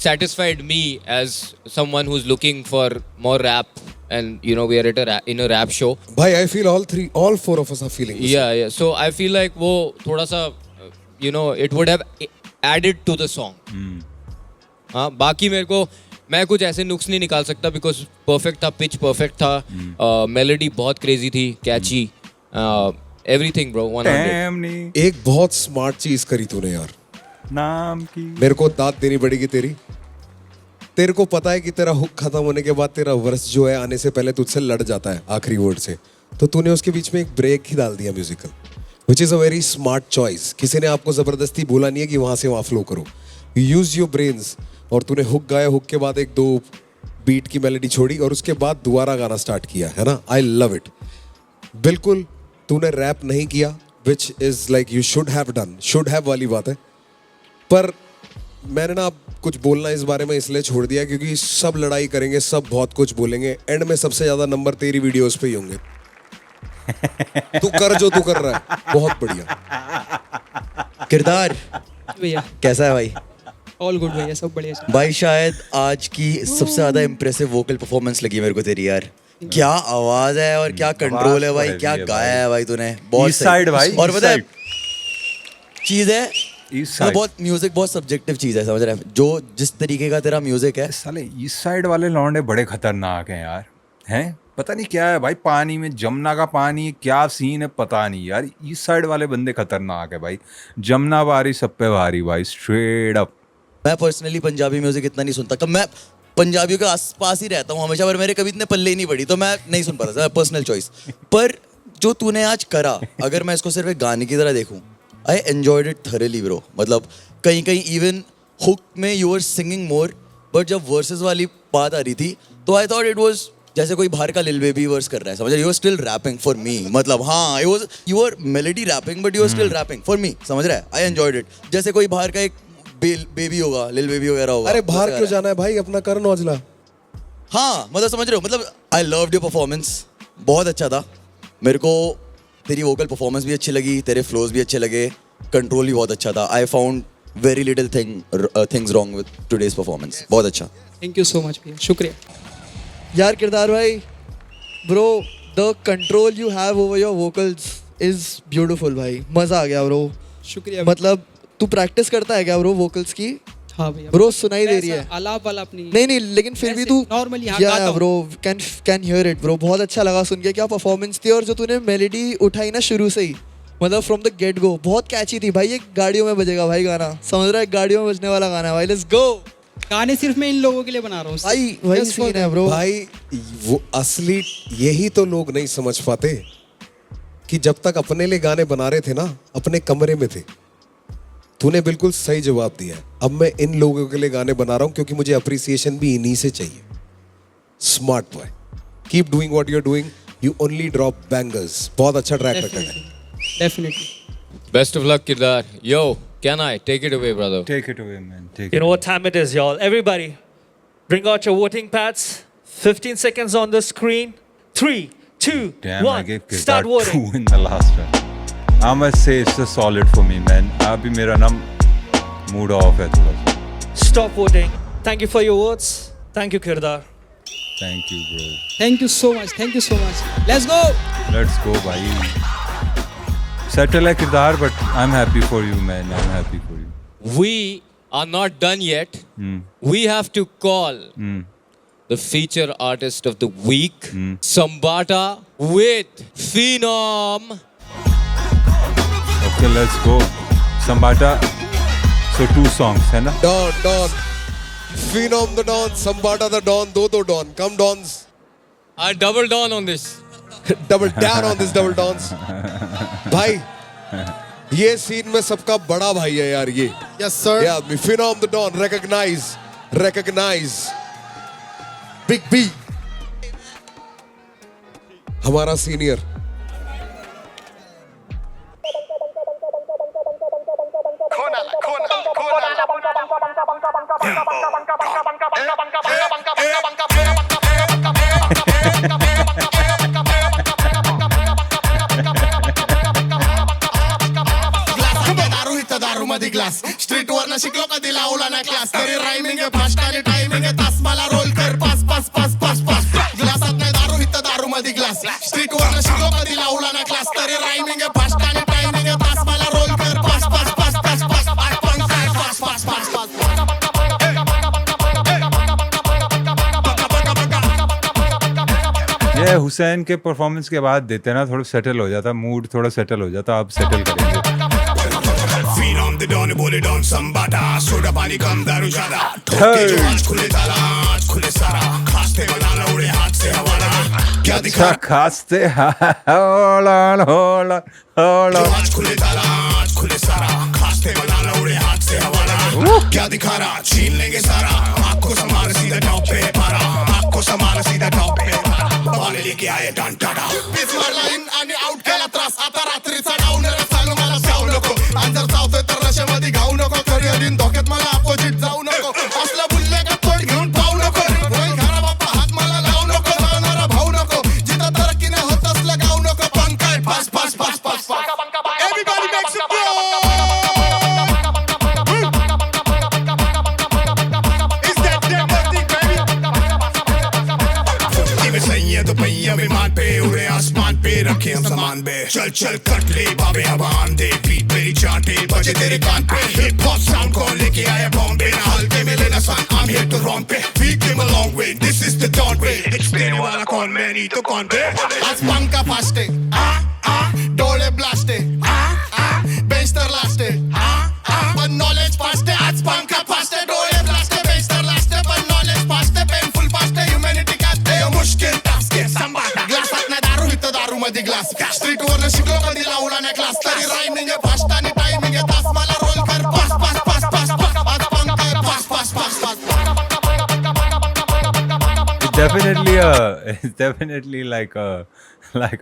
satisfied me as someone who's looking for more rap, and you know we are at in a rap show. भाई I feel all four of us are feeling this. Yeah. So I feel like वो थोड़ा सा you know it would have added to the song. हाँ, बाकी मेरे को मैं कुछ ऐसे नुक्स नहीं निकाल सकता बिकॉज परफेक्ट था, पिच परफेक्ट था, मेलोडी बहुत क्रेजी थी, कैची, एवरीथिंग ब्रो 100. एक बहुत स्मार्ट चीज करी तूने यार. नाम की मेरे को दाद देनी पड़ेगी तेरी. तेरे को पता है कि तेरा हुक खत्म होने के बाद तेरा वर्स जो है आने से पहले तुझसे लड़ जाता है आखिरी वर्ड से, तो तूने उसके बीच में एक ब्रेक ही डाल दिया musical, which is a very smart choice. किसी ने आपको जबरदस्ती बोला नहीं है कि वहां से वहां फ्लो करो. You use your brains. और तूने हुक गाया, हुक के बाद 1-2 बीट की मेलोडी छोड़ी और उसके बाद दोबारा गाना स्टार्ट किया है ना. I love it. बिल्कुल तूने रैप नहीं किया, which is like you should have done. Should have वाली बात है. पर मैंने ना अब कुछ बोलना इस बारे में इसलिए छोड़ दिया क्योंकि सब लड़ाई करेंगे, सब बहुत कुछ बोलेंगे, एंड में सबसे ज्यादा नंबर तेरी वीडियोस पे ही होंगे. तू कर जो तू कर रहा है, बहुत बढ़िया. किरदार भैया कैसा है भाई? ऑल गुड भैया, सब बढ़िया। भाई शायद आज की सबसे ज्यादा इम्प्रेसिव वोकल परफॉर्मेंस लगी मेरे को तेरी यार। क्या आवाज है और क्या कंट्रोल है भाई, क्या गाया है भाई तूने, बहुत East side भाई, और East पता है side। चीज है East मतलब side। बहुत म्यूजिक बहुत सब्जेक्टिव चीज है, समझ रहा है, जो जिस तरीके का तेरा म्यूजिक है। साले ईस्ट साइड वाले लौंडे बड़े खतरनाक हैं यार, हैं पता नहीं क्या है भाई, पानी में जमुना का पानी क्या सीन है पता नहीं यार। ईस्ट साइड वाले बंदे खतरनाक है भाई, जमुना भारी सब पे भारी भाई, स्ट्रेट अप। मैं पर्सनली पंजाबी म्यूजिक इतना नहीं सुनता, कब मैं पंजाबियों के आसपास ही रहता हूँ हमेशा, पर मेरे कभी इतने पल्ले ही नहीं पड़ी, तो मैं नहीं सुन पाता था, पर्सनल चॉइस। पर जो तूने आज करा, अगर मैं इसको सिर्फ एक गाने की तरह देखूँ, I enjoyed it thoroughly bro. मतलब कहीं कहीं इवन हुक में you are singing more, but जब वर्सेस वाली बात आ रही थी तो आई थॉट इट वाज जैसे कोई बाहर का लिल बेबी वर्स कर रहा है, समझ रहे, you are still rapping for me. मतलब हाँ, it was you are melody rapping but you are still rapping for me, समझ रहा है। आई एन्जॉयड इट, जैसे कोई बाहर का एक बेबी होगा, लिल बेबी वगैरह होगा। अरे बाहर क्यों जाना है भाई, अपना करण औजला। हाँ मतलब समझ रहे हो, मतलब आई लव्ड योर परफॉर्मेंस, बहुत अच्छा था मेरे को। तेरी वोकल परफॉर्मेंस भी अच्छी लगी, तेरे फ्लोज भी अच्छे लगे, कंट्रोल भी बहुत अच्छा था। I found very little things wrong with today's performance, बहुत अच्छा। थैंक यू सो मच भैया, शुक्रिया। यार किरदार भाई, bro the control you have over your vocals is beautiful भाई, मजा आ गया ब्रो। शुक्रिया। मतलब तू प्रैक्टिस करता है क्या ब्रो वोकल्स की? हाँ भैया। ब्रो सुनाई दे रही है, आलाप वालाप नहीं। नहीं लेकिन फिर भी तू नॉर्मली या bro can hear it bro, बहुत अच्छा लगा सुन के, क्या परफॉर्मेंस थी। और जो तूने मेलोडी उठाई ना शुरू से ही, मतलब फ्रॉम द गेट गो, बहुत कैची थी भाई। ये गाड़ियों में बजेगा भाई गाना, समझ रहा है, गाड़ियों में बजने वाला गाना है भाई। Let's go. गाने सिर्फ मैं इन लोगों के लिए बना रहा हूँ भाई, वही सीन है ब्रो भाई। वो असली यही तो लोग नहीं समझ पाते कि जब तक अपने लिए गाने बना रहे थे ना, अपने कमरे में थे। तूने बिल्कुल सही जवाब दिया है। अब मैं इन लोगों के लिए गाने बना रहा हूं क्योंकि मुझे अप्रिसिएशन भी इन्हीं से चाहिए। Smart boy, keep doing what you are doing, you only drop bangers. बहुत अच्छा ट्रैक रिकॉर्ड है। Definitely. Best of luck, Kirdar. Yo, can I take it away, brother? Take it away man, take You it know what time it is, y'all. Everybody, bring out your voting pads. 15 seconds on the screen. 3, 2, Damn, I 1. gave Kirdar Start voting. 2 in the last one. I must say it's a solid for me man. अभी मेरा ना mood off है थोड़ा सा। Stop voting. Thank you for your votes. Thank you, Kirdar. Thank you bro. Thank you so much, thank you so much. Let's go. Let's go भाई। Settle है किरदार, but I'm happy for you man. I'm happy for you. We are not done yet. We have to call the feature artist of the week, Sambata with Phenom. Okay, let's go. Sambata. So 2 songs है ना? Don, Phenom the Don, Sambata the Don, दो Don, come Dons. I double down on this. Double down on this double Dons. भाई, ये scene में सबका बड़ा भाई है यार ये। Yes sir. ये आदमी Phenom the Don, recognize. Big B. हमारा सीनियर। ग्लास स्ट्रीट वर ना शिकलो कधी लावला ना क्लास, तरी रायमिंग आहे फास्ट आणि टायमिंग आहे तास, मला रोल कर पास पास पास पास पास। ग्लासात नाही दारू इथं दारू मध्ये ग्लास, स्ट्रीट वर ना शिकलो कधी लावला ना क्लास, तरी रायमिंग आहे फास्ट आणि टायमिंग आहे तास, मला रोल कर पास पास पास पास पास पास पास पास पास पास। ये हुसैन के परफॉर्मेंस के बाद देते ना, थोड़ा सेटल हो जाता, मूड थोड़ा सेटल हो जाता। अब सेटल करेंगे। Phenom the Don, बोले Don Sambata, सोडा पानी कम दारू ज्यादा, ठोके जो आज खुले ताला, आज खुले सारा, खास्ते बनाना उड़े हाथ से हवाला, क्या दिखा खास्ते hold on आज खुले ताला, आज खुले सारा, खास्ते बनाना उड़े हाथ से हवाला, क्या दिखा रहा, छीन लेंगे सारा, आपको संभाल सीधा टॉप पे पारा, आपको संभाल सीधा टॉप पे पारा, बाले लेके आए डन टाटा, बीच मारला इन आणि आउट केला त्रास, आता रात्रीचा डाऊन चालू मला जाऊ नको, अंतर चावतोय तर नशेमध्ये घाऊ नको, करिअर इन धोक्यात मला अपोजिट जाऊ नको, असला बुल्ले का तोड घेऊन पाहू नको, होईल घरा बाप्पा हात मला लावू नको, जाणारा भाऊ नको, जिथं तरक्की नाही होत असलं गाऊ नको, पंकाय पास पास पास पास पास, एव्हरीबॉडी मेक्स इट गो। आसमान पे उड़े आसमान पे रखे हम सामान पे चल चल कट ले बाबे हवान दे बीट मेरी चाटे बजे तेरे कान पे हिप हॉप साउंड को लेके आया बॉम्बे ना हल्के में लेना सान I'm here to wrong पे we came a long way this is the dawn way explain वाला कौन मैं नहीं तो कौन बे आज पंखा फास्टे डोले ब्लास्टे बेंच तर लास्टे पण नॉलेज फास्टे आज पंखा फास्टे डोले ब्लास्टे बेंच तर लास्टे पण नॉलेज फास्टे पेनफुल फास्टे ह्युमॅनिटी कास्टे मुश्किल टास्क आहे सांभाळा ग्लासात नाही दारू इथं दारू मध्ये ग्लास स्ट्रीट वर शिकलो कधी लावला नाही क्लास तरी रायमिंग आहे फास्ट आणि टायमिंग आहे तास मला रोल कर पास पास पास पास पास आज पंखा पास पास पास पास It's definitely like a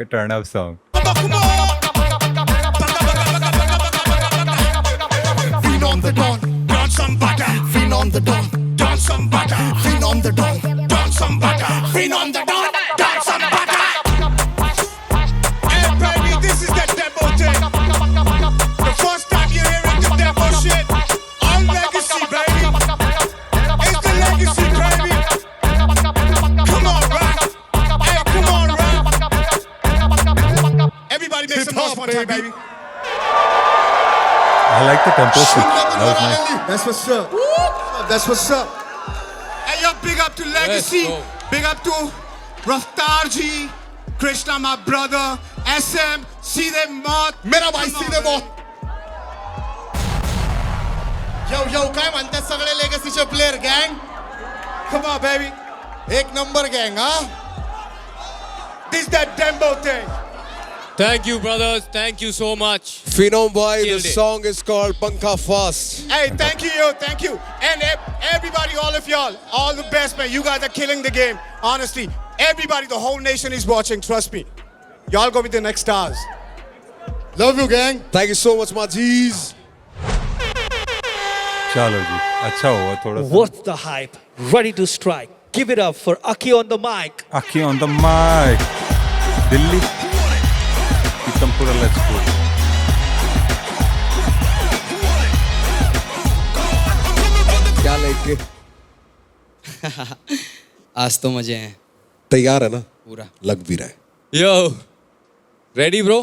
turn up song. Fin on the dawn, dawn some butter. Fin on the dawn, dawn some butter. Fin on the dawn, dawn some butter. Fin on the dawn, dawn some butter. Hey baby, this is that demo thing. The first time you're hearing the demo shit. All legacy, baby. It's the legacy, baby. Come on, rap. Hey, come on, rap. Everybody make some noise one time, baby. I like the tempo switch. That was nice. That's what's up. That's what's up. Hey, yo, big up to Legacy. Big up to Raftar Ji. Krishna, my brother. SM, see them mouth. Mera bhai, see them mouth. Yo, काय म्हणतात सगळे लेगसीचे player गँग? Come on, baby. एक number गँग, huh? This that Dembo thing. Thank you, brothers. Thank you so much. Phenom boy, the Killed it. song is called Pankha Fast. Hey, thank you. And everybody, all of y'all, all the best, man. You guys are killing the game. Honestly, everybody, the whole nation is watching. Trust me. Y'all gonna be the next stars. Love you, gang. Thank you so much, my G's. चलो जी, अच्छा हुआ थोड़ा सा. What's the hype? Ready to strike. Give it up for Aki on the mic. Aki on the mic. Delhi. Pitampura, let's go. क्या लेके आज तो मजे हैं तैयार है ना? पूरा लग भी रहा है. Yo, ready, bro?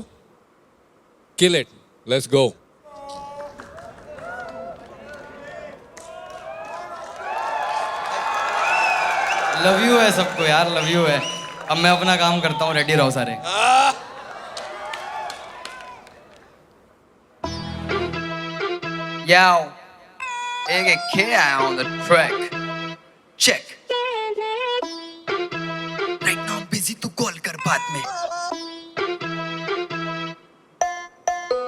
Kill it. Let's go. Love you है सबको यार, लव यू है. अब मैं अपना काम करता हूँ, रेडी रहो सारे. Yo, AK on the track. Check. Right now busy तू कॉल कर बाद में.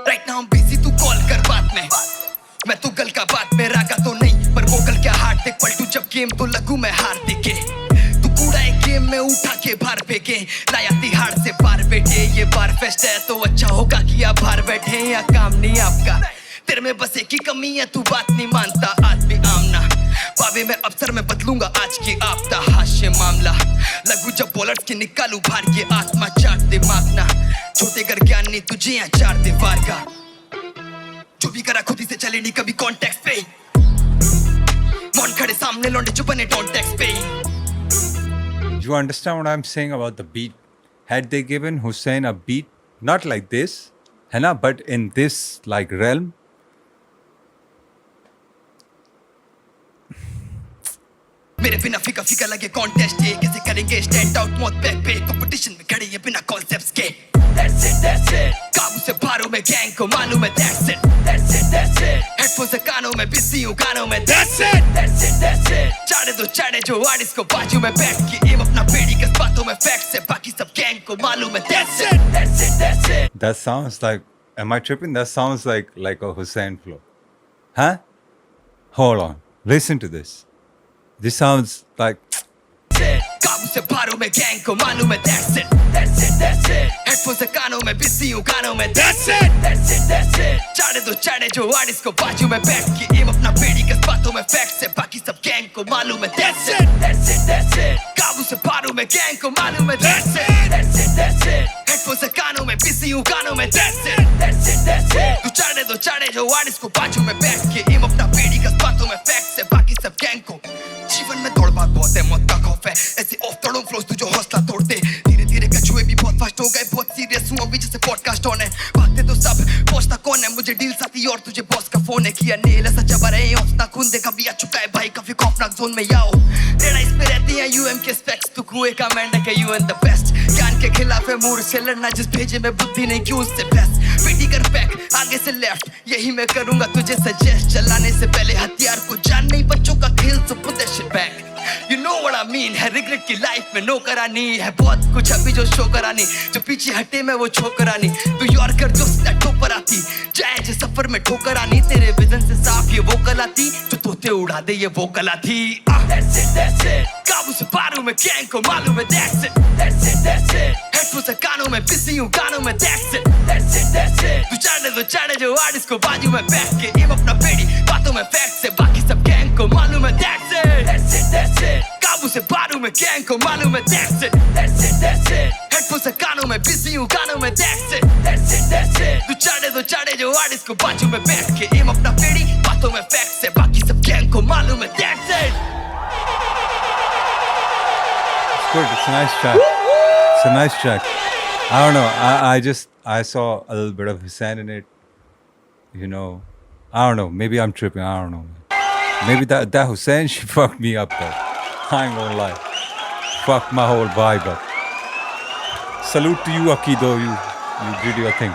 Right now busy तू कॉल कर बाद में. मैं तू गल का बात में रागा तो नहीं पर वो गल क्या हार देख पलटू जब गेम तो लगू मैं हार देके. तू कूड़ा एक गेम में उठा के बाहर फेंके लाया तिहाड़ से बाहर बैठे. ये बार फेस्ट है तो अच्छा होगा कि आप बाहर बैठे या काम नहीं आपका. तेरे में बस एक ही कमी है तू बात नहीं मानता आज भी आमना. बाबे मैं अफसर में बदलूंगा आज की आपदा हास्य मामला. लगू जब बॉलर्स के निकालू भार ये आत्मा चाट दे मागना. छोटे घर ज्ञान नहीं तुझे यहाँ चार दीवार का. जो भी करा खुद ही से चले नहीं कभी कॉन्टेक्स्ट पे. मौन खड़े सामने लौंडे चुप बने कॉन्टेक्स्ट पे. You understand what I'm saying about the beat? Had they given Hussein a beat, not like this, है ना, but in this like realm, मेरे बिना फीका फीका लगे कॉन्टेस्ट ये कैसे करेंगे स्टैंड आउट मौत बैक पे कंपटीशन में खड़े ये बिना कॉन्सेप्ट्स के. That's it. काबू से बाहरों में गैंग को मालूम है. That's it. हेडफोन से कानों में बिजी हूँ गानों में. That's it. चाड़े दो चाड़े जो आर्टिस्ट को बाजू में बैठ के एम अपना पेड़ी के बातों में फैक्ट है बाकी सब गैंग को मालूम है. That's it. that sounds like, am I tripping? That sounds like a Hussein flow. Huh? Hold on. Listen to this. This sounds like काबू से बाहरों में गैंग को मालूम है. That's it. हेडफोन से कानों में बिजी हूँ गानों में. That's it. चाड़े दो चाड़े जो आर्टिस्ट को बाजू में बैठ के एम अपना पेड़ी के बातों में फैक्ट है बाकी सब गैंग को मालूम है. That's it. काबू से बाहरों में गैंग को मालूम है. That's it. हेडफोन से कानों में बिजी हूँ गानों में. That's it. तू चाड़े दो चाड़े जो आर्टिस्ट को बाजू में बैठ के एम अपना पेड़ी के बातों में फैक्ट है बाकी सब गैंग को. जीवन में दौड़ भाग बहुत है मौत का खौफ है ऐसे ऑफ तड़ों फ्लोस तू जो हौसला तोड़ते धीरे धीरे कछुए फर्स्ट हो गए बहुत सीरियस हूँ अभी जैसे पॉडकास्ट ऑन है भागते तो सब पहुंचता कौन है मुझे डील आती और तुझे बॉस का फोन है किया नेल ऐसा जबा रहे हैं उतना खून देखा भी आ चुका है भाई काफी खौफनाक जोन में याओ रेडा इस पे रहती है यूएम के स्पेक्स तू कुएं का मैंड है यू एंड द बेस्ट ज्ञान के खिलाफ है मूड से लड़ना जिस भेजे में बुद्धि नहीं क्यों उससे बेस्ट पेटी कर बैक आगे से लेफ्ट यही मैं करूंगा तुझे सजेस्ट चलाने से पहले हथियार को जान नहीं बच्चों का खेल so put that shit back You know what I mean है रिग्रेट की लाइफ में नो करानी है बहुत कुछ अभी जो शो करानी जो पीछे हटे मैं वो छोकरानी तू यार कर जो सीधा ठोकर आती जाए जो सफर में ठोकर आनी तेरे विजन से साफ ये वो कला थी जो तोते उड़ा दे ये वो कला थी that's it काबू से पारू में गैंग को मालूम है that's it हेडफोन से कानों में बिजी हूँ गानों में that's it तू चढ़े जो आर्टिस्ट को बाजू में बैठ के एम अपना पेड़ी बातों में फैक्ट से बाकी सब गैंग को मालूम है that's it काबू से पारू में गैंग को मालूम है that's it हेडफोन से कानों में बिजी हूँ गानों में that's it तू चढ़े जो आर्टिस्ट को बाजू में बैठ के एम अपना पेड़ी बातों में फैक्ट से बाकी सब गैंग को मालूम है that's it Good. It's a nice track. It's a nice track. I don't know. I saw a little bit of Hussain in it. You know, I don't know. Maybe I'm tripping. I don't know. Maybe that Hussain she fucked me up though. I ain't gonna lie. Fucked my whole vibe up. Salute to you, Aki, though. You did your thing.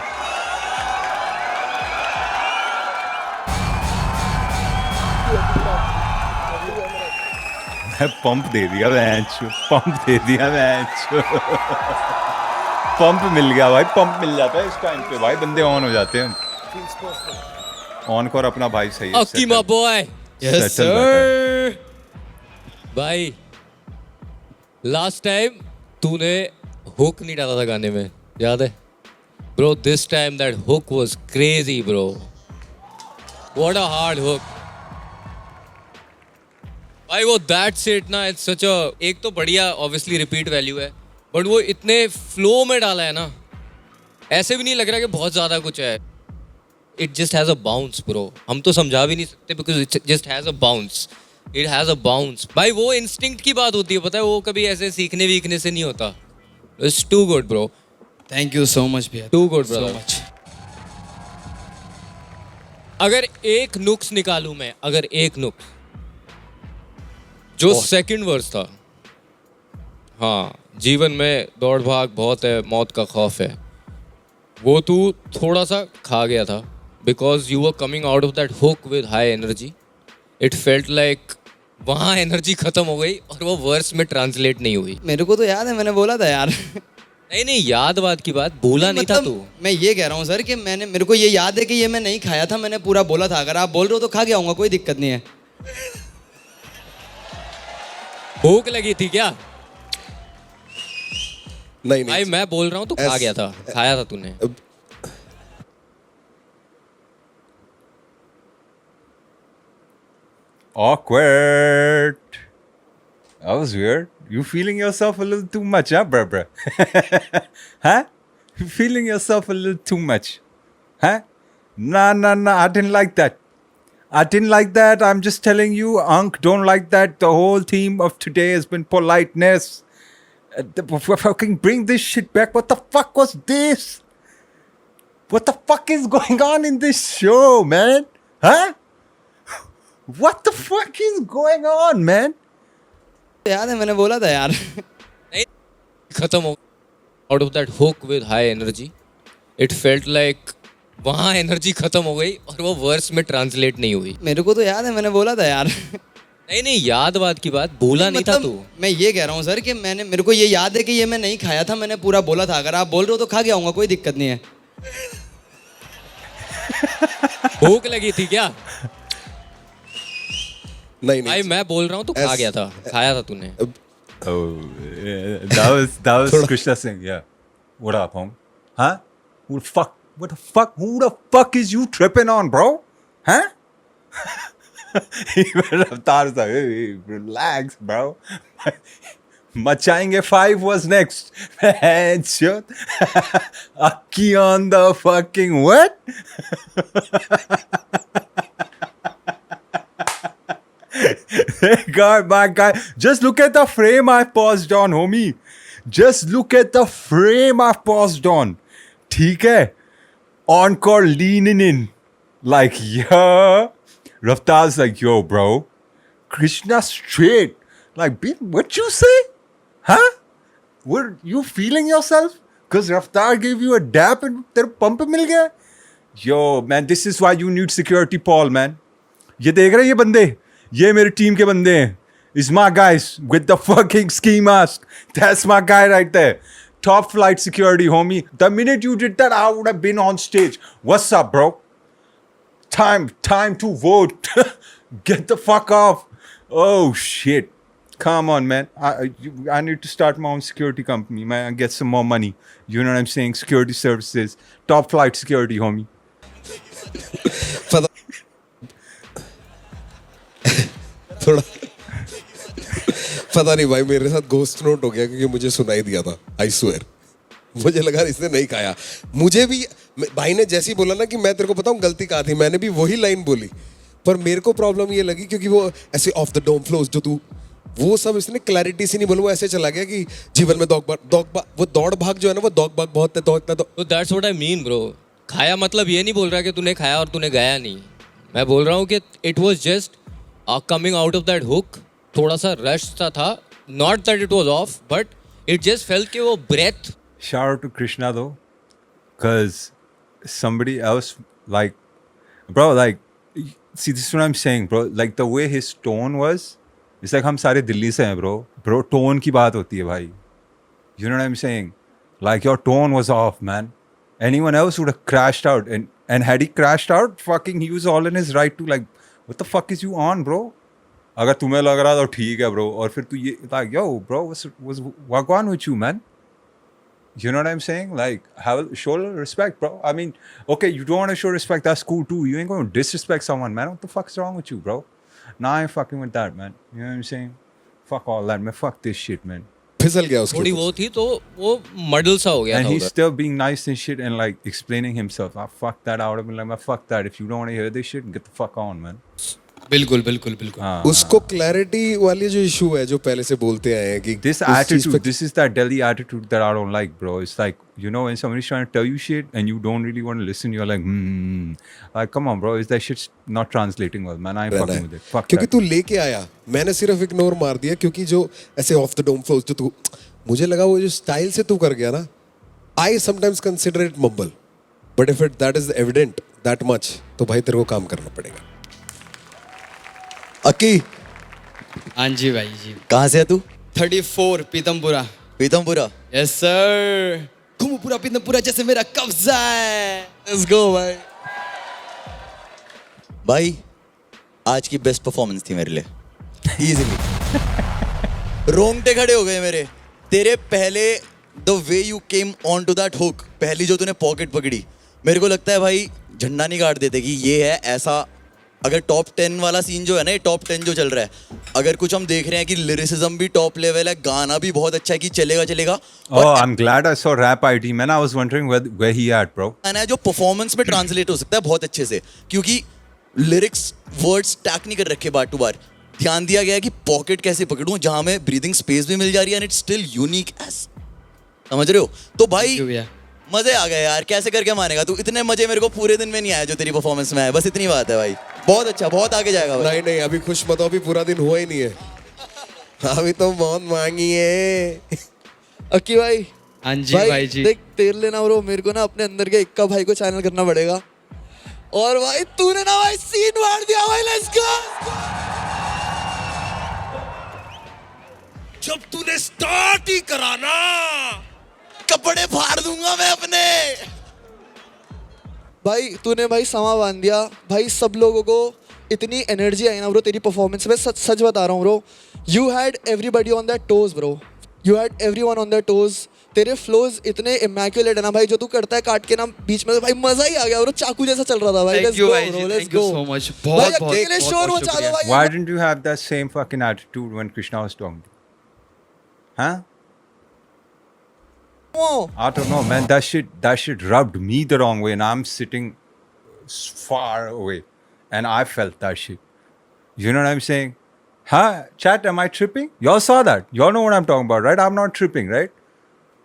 Pump दे दिया pump दे दिया pump मिल गया भाई pump मिल जाता है इस time पे भाई बंदे ऑन हो जाते हैं ऑन कर अपना भाई सही है Aki my boy Yes, sir. भाई लास्ट टाइम तूने हुक नहीं डाला था गाने में याद है bro this time that hook was crazy bro what a hard hook भाई वो दैट्स इट ना इट्स सच अ एक तो बढ़िया ऑब्वियसली रिपीट वैल्यू है बट वो इतने फ्लो में डाला है ना ऐसे भी नहीं लग रहा कि बहुत ज़्यादा कुछ है it just has a bounce bro हम तो समझा भी नहीं सकते because it just has a bounce it has a bounce भाई वो इंस्टिंक्ट की बात होती है पता है वो कभी ऐसे सीखने वीखने से नहीं होता it's too good bro thank you so much भैया टू गुड ब्रदर अगर एक नुक्स निकालूं मैं अगर एक नुक्स जो सेकंड वर्स था हाँ जीवन में दौड़ भाग बहुत है मौत का खौफ है वो तू थोड़ा सा खा गया था because you were coming out of that hook with high energy it felt like वहाँ एनर्जी खत्म हो गई और वो वर्स में ट्रांसलेट नहीं हुई मेरे को तो याद है मैंने बोला था यार नहीं याद बात की बात भूला नहीं था तू मैं ये कह रहा हूँ सर कि मेरे को ये याद है कि ये मैं नहीं खाया था मैंने पूरा बोला था अगर आप बोल रहे हो तो खा गया हूँगा कोई दिक्कत नहीं है भूख लगी थी क्या नहीं भाई मैं बोल रहा हूँ तो खा गया था खाया था तूने Awkward. That was weird. You feeling yourself a little too much, huh, bruh? Huh? You feeling yourself a little too much? Huh? Nah. I didn't like that. I'm just telling you, Ankh don't like that. The whole theme of today has been politeness. Fucking bring this shit back. What the fuck was this? What the fuck is going on in this show, man? Huh? What the fuck is going on, man? याद है मैंने बोला था यार नहीं खत्म हो out of that hook with high energy it felt like वहाँ एनर्जी खत्म हो गई और वो वर्स में ट्रांसलेट नहीं हुई मेरे को तो याद है मैंने बोला था यार नहीं याद बात की बात भूला नहीं था तू मैं ये कह रहा हूँ सर कि मेरे को ये याद है कि ये मैं नहीं खाया था मैंने पूरा बोला था अगर आप बोल रहे हो तो खा गया हूँगा कोई दिक्कत नहीं है भूख लगी थी क्या नहीं भाई मैं बोल रहा हूँ तो खा गया था खाया था तूने Oh, yeah, that was Krishna Singh. Yeah, what up, home? Huh? What the fuck? Who the fuck is you tripping on, bro? Huh? Even Avatar was like, hey, relax, bro. Machayenge 5 was next. Headshot. Aki on the fucking what? God, my guy. Just look at the frame I paused on, homie. Just look at the frame I've paused on. ठीक है? Encore leaning in. Like, yeah. Raftar's like, yo, bro. Krishna straight. Like, bitch, what you say? Huh? Were you feeling yourself? Because Raftar gave you a dap and तेरे pump मिल गया? Yo, man, this is why you need security, Paul, man. ये देख रहे हैं ये बंदे? ये मेरी टीम के बंदे हैं. Is my guys with the fucking ski mask. That's my guy right there. Top flight security, homie. The minute you did that, I would have been on stage. What's up, bro? Time to vote. Get the fuck off. Oh, shit. Come on, man. I need to start my own security company, man. Get some more money. You know what I'm saying? Security services. Top flight security, homie. थोड़ा पता नहीं भाई, मेरे साथ ghost note हो गया क्योंकि मुझे सुनाई दिया था. आई स्वेयर, मुझे लगा इसने नहीं खाया. मुझे भी भाई ने जैसे ही बोला ना कि मैं तेरे को बताऊं गलती कहाँ थी, मैंने भी वही लाइन बोली. पर मेरे को प्रॉब्लम ये लगी क्योंकि वो ऐसे ऑफ द डोम फ्लोज जो तू, वो सब इसने क्लैरिटी से नहीं बोला. वो ऐसे चला गया कि जीवन में वो दौड़ भाग जो है ना, वो दौड़ भाग बहुत है. तो that's what I mean bro. खाया मतलब ये नहीं बोल रहा कि तूने खाया और तूने गया नहीं. मैं बोल रहा हूँ कि it was just coming out of that hook. थोड़ा सा रश सा था. Not that it was of, but it just felt कि वो breath. Shout out to Krishna though, because somebody else, like, bro, like, see, this is what I'm saying, bro. Like the way his tone was, it's like हम सारे दिल्ली से हैं, bro. Bro, tone की बात होती है भाई. You know what I'm saying? Like your tone was off, man. Anyone else would have crashed out, and had he crashed out, fucking, he was all in his right to, like, what the fuck is you on, bro? अगर तुम्हें लग रहा था ठीक है, bro, और फिर तू ये, like, yo, bro, what's going on with you, man? You know what I'm saying? Like, show respect, bro. I mean, okay, you don't want to show respect, that's cool too. You ain't going to disrespect someone, man. What the fuck's wrong with you, bro? Nah, I ain't fucking with that, man. You know what I'm saying? Fuck all that, man. Fuck this shit, man. फिसल गया उसके थोड़ी वो थी तो वो मडल सा हो गया And था he's उधर. still being nice and shit and like explaining himself. I fuck that. I would have been like, man, fuck that. If you don't want to hear this shit, get the fuck on, man. बिल्कुल बिल्कुल बिल्कुल. उसको clarity वाली जो issue है जो पहले से बोलते आए हैं कि This attitude, this is that Delhi attitude that I don't like, bro. It's like, you know, when somebody's trying to tell you shit and you don't really want to listen, you're like, like, come on, bro, is that shit's not translating well, man. I ain't fucking with it. Fuck क्योंकि that. तू लेके आया, मैंने सिर्फ ignore मार दिया क्योंकि जो ऐसे ऑफ द डोम फ्लोज जो तू, मुझे लगा वो जो स्टाइल से तू कर गया ना, I sometimes consider it mumble, but if it that is evident that much, तो भाई तेरे को काम करना पड़ेगा. अक्की, हाँ जी भाई जी. कहाँ से है तू? 34 पीतमपुरा. पीतमपुरा. Yes sir. घूमू पूरा पीतमपुरा जैसे मेरा कब्जा है. लेट्स गो भाई. भाई आज की बेस्ट परफॉर्मेंस थी मेरे लिए. इजीली रोंगटे खड़े हो गए मेरे. तेरे पहले the way you came on to that hook, पहली जो तूने पॉकेट पकड़ी, मेरे को लगता है भाई झंडा नहीं काट देते कि ये है ऐसा. अगर टॉप 10 वाला सीन जो है ना, ये टॉप 10 जो चल रहा है, अगर कुछ हम देख रहे हैं कि लिरिसिज्म भी टॉप लेवल है, गाना भी बहुत अच्छा है कि चलेगा चलेगा. Oh, I'm glad I saw Rap ID, man. I was wondering where he at, bro. गाना है जो परफॉर्मेंस में ट्रांसलेट हो सकता है बहुत अच्छे से, क्योंकि लिरिक्स वर्ड्स टैग नहीं कर रखे बार टू बार. ध्यान दिया गया है कि पॉकेट कैसे पकड़ूं जहां में ब्रीदिंग स्पेस भी मिल जा रही है and it's still unique S. समझ रहे हो? तो भाई मजे आ गए यार. कैसे करके मानेगा तू? इतने मजे मेरे को पूरे दिन में नहीं आया जो तेरी परफॉर्मेंस में आया. बस इतनी बात है भाई. बहुत अच्छा, बहुत आगे जाएगा भाई. नहीं नहीं, अभी खुश मत हो, अभी पूरा दिन हुआ ही नहीं है. अभी तो बहुत मांगी है. अक्की भाई. हाँ जी भाई जी. देख तेरे लेना ब्रो, मेरे को ना अपने अंदर के इक्का भाई को चैनल करना पड़ेगा. और भाई तूने ना भाई सीन मार दिया भाई. Let's go. जब तूने स्टार्ट ही करा ना, कपड़े फाड़ दूंगा मैं अपने. भाई तूने भाई समा बांध दिया भाई. सब लोगों को इतनी एनर्जी आई ना ब्रो तेरी परफॉर्मेंस में. सच बता रहा हूँ bro. You had everybody on that toes bro. You had everyone on that toes. तेरे फ्लोज इतने इमैक्युलेट है ना भाई. जो तू करता है काट के ना बीच में, भाई मजा ही आ गया ब्रो. चाकू जैसा चल रहा था भाई. थैंक यू भाई जी. Thank you so much. बहुत बहुत अकेले शोर मचा दो भाई. Why didn't you have that same fucking attitude when Krishna was talking? Huh? I don't know, man. That shit rubbed me the wrong way, and I'm sitting far away, and I felt that shit. You know what I'm saying? Huh? Chat, am I tripping? Y'all saw that. Y'all know what I'm talking about, right? I'm not tripping, right?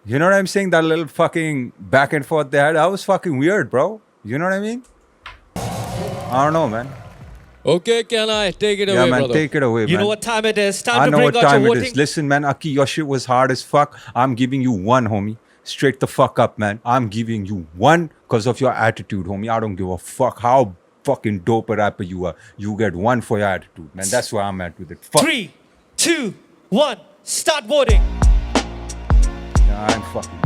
You know what I'm saying? That little fucking back and forth they had, that was fucking weird, bro. You know what I mean? I don't know, man. Okay, can I take it Yeah, away, man, brother? take it away, You man. know what time it is? Time I to know bring what out time your it voting. is. Listen, man, Aki, your shit was hard as fuck. I'm giving you one, homie. Straight the fuck up, man. I'm giving you one because of your attitude, homie. I don't give a fuck how fucking dope a rapper you are. You get one for your attitude, man. That's where I'm at with it. Fuck. 3, 2, 1, start voting. Yeah, I'm fucking.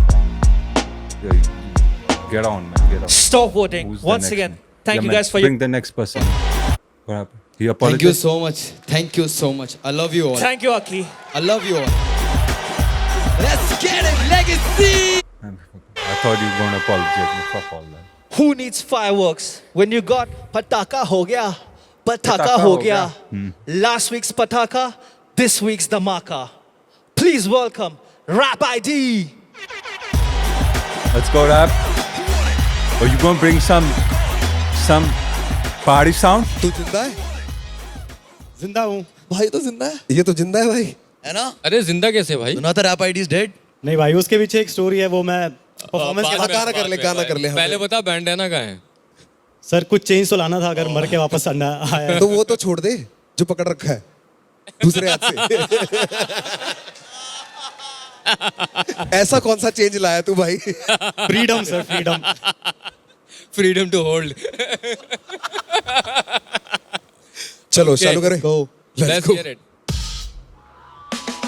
Yeah, get on, man. Get on. Stop voting. Who's the Once next again, one? thank Yeah, you man, guys for bring your. the next person. What happened? He Thank apologized. you so much. Thank you so much. I love you all. Thank you, Aki. I love you all. Let's get it, legacy. I thought you were going to apologize. Man. Fuck all that. Who needs fireworks when you got pataka ho gaya, pataka Pataka ho ho gaya. gaya. Last week's pataka, this week's dhamaka. Please welcome Rap ID. Let's go, rap. Are you going to bring some party sound? तू जिंदा है? जिंदा हूँ भाई, तो जिंदा है। ये तो जिंदा है भाई। है ना? अरे जिंदा कैसे भाई? सुना था रैप आईडी इज डेड? नहीं भाई, उसके पीछे एक स्टोरी है, वो मैं परफॉर्मेंस बाद के में, बाद गाना कर ले, बाद में, गाना बाद कर ले, में। हाँ। पहले बता बैंडाना कहाँ है? सर कुछ चेंज तो लाना था, अगर मर के वापस आना आया। तो वो तो छोड़ दे जो पकड़ रखा है दूसरे हाथ से। ऐसा कौन सा चेंज लाया तू भाई? Freedom sir, freedom. Freedom to hold. चलो Okay. चालू करें। Let's Let's go. get it.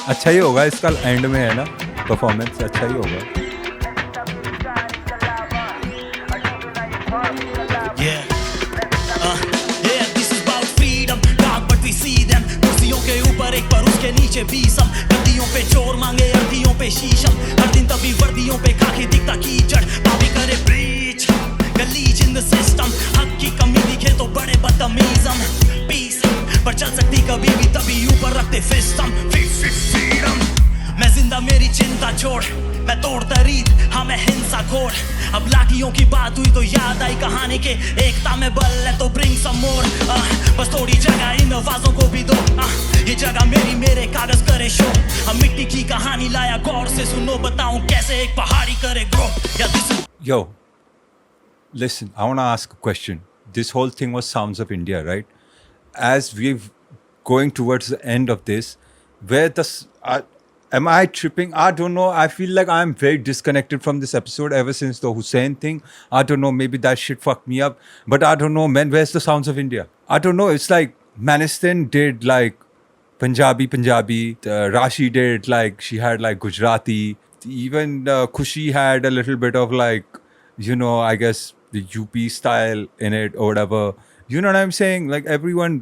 अच्छा ही होगा इसका एंड में है ना परफॉर्मेंस अच्छा ही होगा Yeah, this is about freedom. Dark but we see them. कुर्सियों के ऊपर एक पर उसके नीचे 20 हम गद्दियों पे चोर मांगे अर्थियों पे शीशम हर दिन तभी वर्दियों पे खाके दिखता कीचड़ भाभी करे ब्रीच गलीच इन द सिस्टम हक की कमी दिखे तो बड़े बदतमीज हम पीस पर चल सकती कभी भी तभी ऊपर रखते फिस्ट हम फ्रीडम मैं जिंदा मेरी चिंता छोड़ मैं तोड़ता रीत हाँ मैं हिंसा खोर अब लाठियों की बात हुई तो याद आई कहानी के एकता में बल है तो ब्रिंग सम मोर बस थोड़ी जगह इन आवाजों को भी दो ये जगह मेरी मेरे कागज करे शो हम मिट्टी की कहानी लाया गौर से सुनो बताऊं कैसे एक पहाड़ी करे ग्रो या this Yo, listen, I want to ask a question. This whole thing was Sounds of India, right? As we're going towards the end of this, where am I tripping? I don't know. I feel like I'm very disconnected from this episode ever since the Hussein thing. I don't know. Maybe that shit fucked me up. But I don't know, man. Where's the Sounds of India? I don't know. It's like Manistan did like Punjabi. Rashi did like, she had like Gujarati. Even Khushi had a little bit of like, you know, I guess the UP style in it or whatever. You know what I'm saying? Like everyone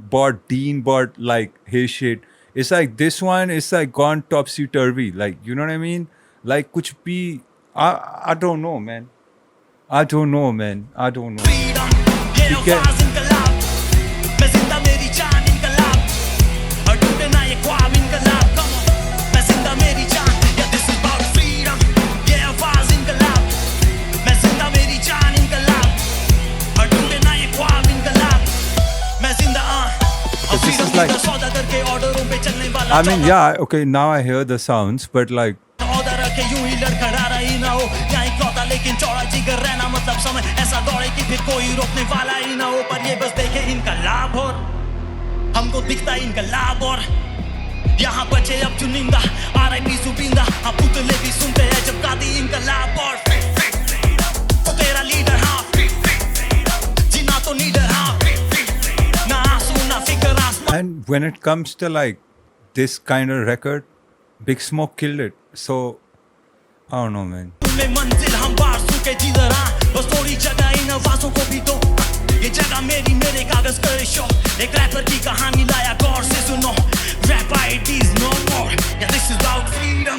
Dean bought like his shit. It's like this one is like gone topsy-turvy. Like, you know what I mean? Like kuch bhi, I don't know, man. I don't know, man. I don't know. ठीक है? मैं जिंदा मेरी जान इनकलाब और टूटे ना ये ख्वाब इनकलाब come on मैं जिंदा मेरी जान yeah this is about freedom ये आवाज इनकलाब मैं जिंदा मेरी जान इनकलाब और टूटे ना ये ख्वाब इनकलाब मैं जिंदा और This is freedom like- का सौदा करके ऑर्डरों पे चलने वाला I mean, yeah, okay, now I hear the sounds, but like, order रखे यूं ही लड़खड़ा रही ना हो यहाँ इकलौता लेकिन चौड़ा जिगर रहना मतलब समय ऐसा दौड़े कि फिर कोई रोकने वाला ही ना हो पर ये बस देखे इनका लाभ और हमको दिखता इनका लाभ और यहाँ बचे अब चुनिंदा RIP सुबिंदा हम पुतले भी सुनते हैं जब गाती इनका लाभ और तो तेरा लीडर हाँ जीना तो नीडर हाँ ना आंसू ना फिक्र आसमान and when it comes to like this kind of record, Big Smoke killed it. So, I don't know, man. में मंजिल हम बार सूखे जिधर बस थोड़ी जगह इन आवाजों को भी दो ये जगह मेरी मेरे कागज करे शो एक रैपर की कहानी लाया गौर से सुनो रैप आईडीज नो मोर या दिस इज अबाउट फ्रीडम